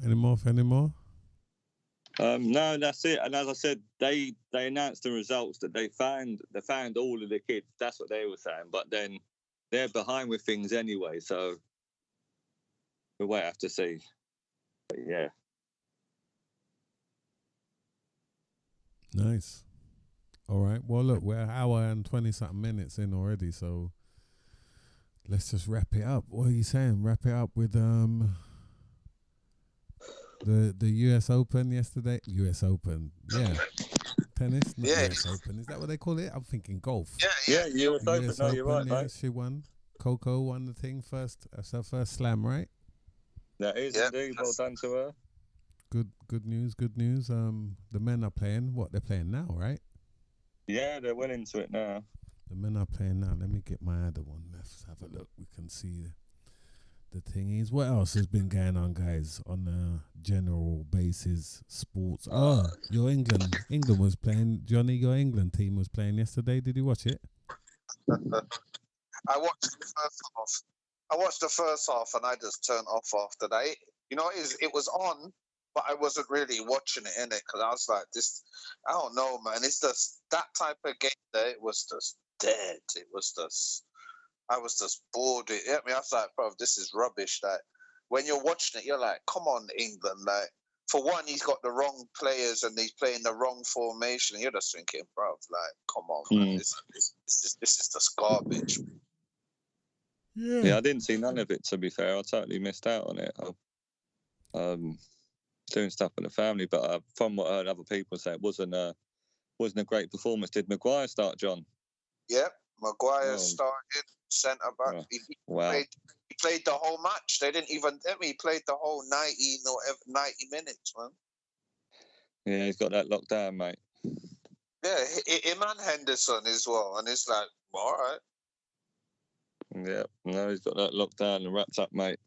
No, that's it. And as I said, they announced the results that they found all of the kids. That's what they were saying. But then they're behind with things anyway, so we won't have to see. But yeah. Nice. All right. Well, look, we're an hour and 20-something minutes in already, so let's just wrap it up. What are you saying? Wrap it up with the US Open yesterday. US Open, yeah. Tennis, not US Open. Is that what they call it? I'm thinking golf. Yeah, US Open. US No, Open, you're right, yeah, mate. she won. Coco won the thing first. That's her first slam, right? That is indeed. Well done to her. Good news. The men are playing. What, they're playing now, right? Yeah, they're well into it now. The men are playing now. Let me get my other one. Let's have a look. We can see the thingies. What else has been going on, guys, on a general basis? Sports. Oh, your England was playing. Johnny, your England team was playing yesterday. Did you watch it? I watched the first half and I just turned off after that. You know, it was on, but I wasn't really watching it, innit? Because I was like, this, I don't know, man. It's just that type of game there. It was just dead. It was just, I was just bored. I mean, I was like, bro, this is rubbish. Like, when you're watching it, you're like, come on, England. Like, for one, he's got the wrong players and he's playing the wrong formation. You're just thinking, bro, like, come on, man. This is just garbage. Yeah, I didn't see none of it, to be fair. I totally missed out on it. Doing stuff with the family, but from what I heard other people say, it wasn't a great performance. Did Maguire start, John? Yep, Maguire started centre back. Oh, He wow. He played the whole match. They didn't even. He played the whole 90 minutes, man. Yeah, he's got that locked down, mate. Yeah, him and Henderson as well, and it's like, all right. Yeah, no, he's got that locked down and wrapped up, mate.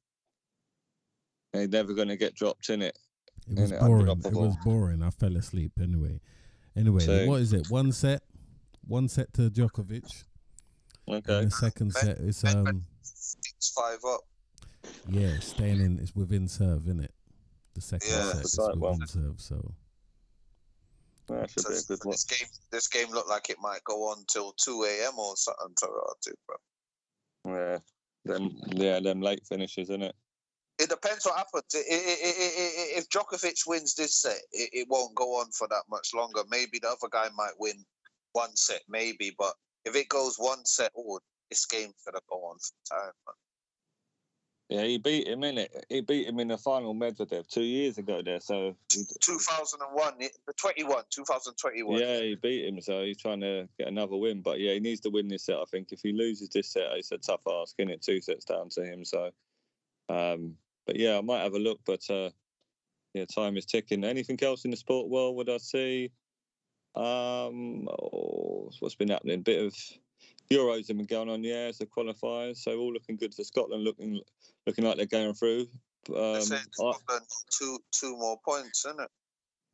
He's never going to get dropped in it. It was boring. It was boring. I fell asleep anyway. Anyway, what is it? One set to Djokovic. Okay. And the second set is 6-5 up. Yeah, staying in. It's within serve, isn't it? The second set is within serve. So that should be a good one. This game looked like it might go on till 2 a.m. or something. Bro. Yeah, them late finishes, isn't it? It depends what happens. If Djokovic wins this set, it won't go on for that much longer. Maybe the other guy might win one set maybe, but if it goes one set, this game's gonna go on for time. Man. Yeah, he beat him in it. He beat him in the final Medvedev 2 years ago there. So 2001, 2021. Yeah, he beat him. So he's trying to get another win. But yeah, he needs to win this set. I think if he loses this set, it's a tough ask, isn't it? 2 sets down to him. So, but yeah, I might have a look. But yeah, time is ticking. Anything else in the sport world would I see? What's been happening? Bit of Euros have been going on, yeah, it's the qualifiers, so all looking good for Scotland, looking like they're going through. Scotland, two more points, isn't it?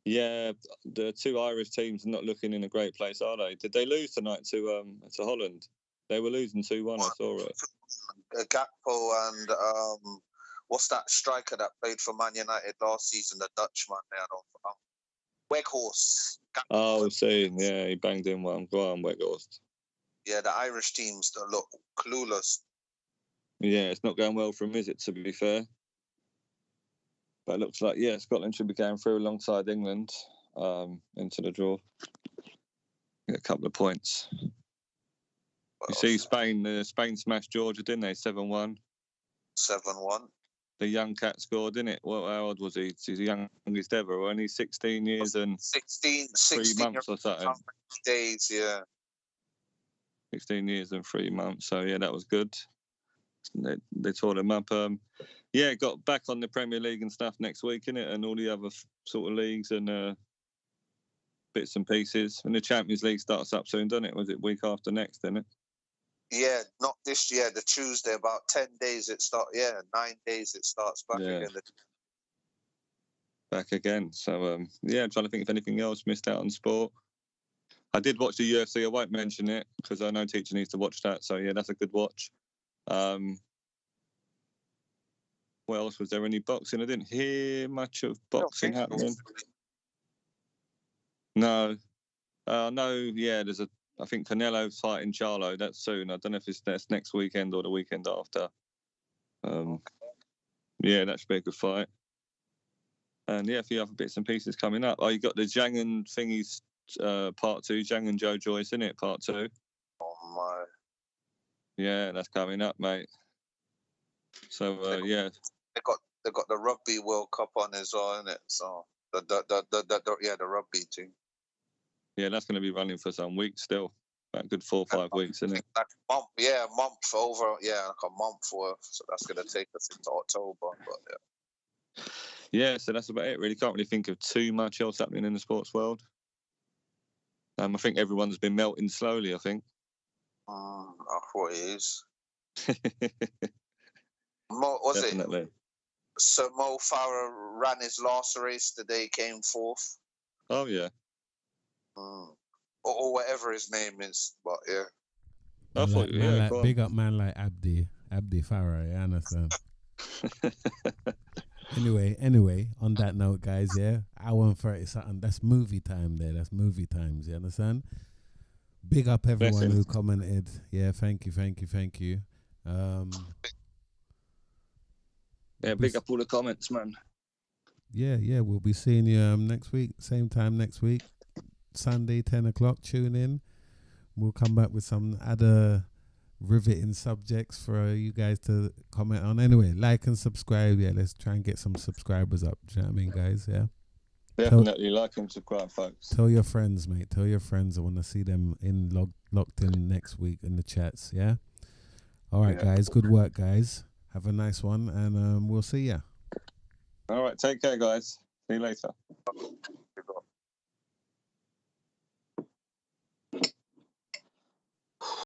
Yeah, the 2 Irish teams are not looking in a great place, are they? Did they lose tonight to Holland? They were losing 2-1. I saw it. Gakpo and what's that striker that played for Man United last season? The Dutchman there, Weghorst. Oh, see, yeah, he banged in one. Go on, Weghorst. Yeah, the Irish teams that look clueless. Yeah, it's not going well for him, is it, to be fair? But it looks like, yeah, Scotland should be going through alongside England into the draw. Get a couple of points. You see Spain smashed Georgia, didn't they? 7-1. 7-1. The young cat scored, didn't it? How old was he? He's the youngest ever. Only 16 years and 16 3 months or something. Days, yeah. 16 years and 3 months. So, yeah, that was good. They tore them up. Yeah, got back on the Premier League and stuff next week, innit? And all the other sort of leagues and bits and pieces. And the Champions League starts up soon, doesn't it? Was it week after next, isn't it? Yeah, not this year. The Tuesday, about 10 days it starts. Yeah, 9 days it starts back again. Back again. So, yeah, I'm trying to think if anything else missed out on sport. I did watch the UFC. I won't mention it because I know teacher needs to watch that. So, yeah, that's a good watch. What else was there? Any boxing? I didn't hear much of boxing happening. No. Yeah, I think Canelo's fighting Charlo. That's soon. I don't know if that's next weekend or the weekend after. Yeah, that should be a good fight. And yeah, a few other bits and pieces coming up. Oh, you got the Zhang and thingies part 2. Zhang and Joe Joyce, isn't it? Part 2. Oh my. Yeah, that's coming up, mate. So yeah. They got the Rugby World Cup on as well, isn't it? So the rugby team. Yeah, that's going to be running for some weeks still. About a good 4 or 5 weeks, isn't it? Like a month over. Yeah, like a month worth. So that's going to take us into October. But yeah. Yeah, so that's about it. Really can't really think of too much else happening in the sports world. I think everyone's been melting slowly. I think. I thought it is. Definitely. It? So Mo Farah ran his last race today, came fourth. Oh yeah. Or whatever his name is, but yeah. I thought, yeah, big up man like Abdi Farah, you understand? Anyway, on that note, guys, yeah, hour and 30 something. That's movie time there. That's movie times, you understand? Big up everyone who commented. Yeah, thank you. Yeah, big up all the comments, man. Yeah, we'll be seeing you next week, same time next week, Sunday, 10 o'clock. Tune in. We'll come back with some other riveting subjects for you guys to comment on. Anyway, like and subscribe. Yeah, let's try and get some subscribers up. Do you know what I mean, guys? Yeah. Definitely like and subscribe, folks. Tell your friends, mate. Tell your friends. I want to see them locked in next week in the chats. Yeah. All right, guys. Good work, guys. Have a nice one, and we'll see ya. All right. Take care, guys. See you later.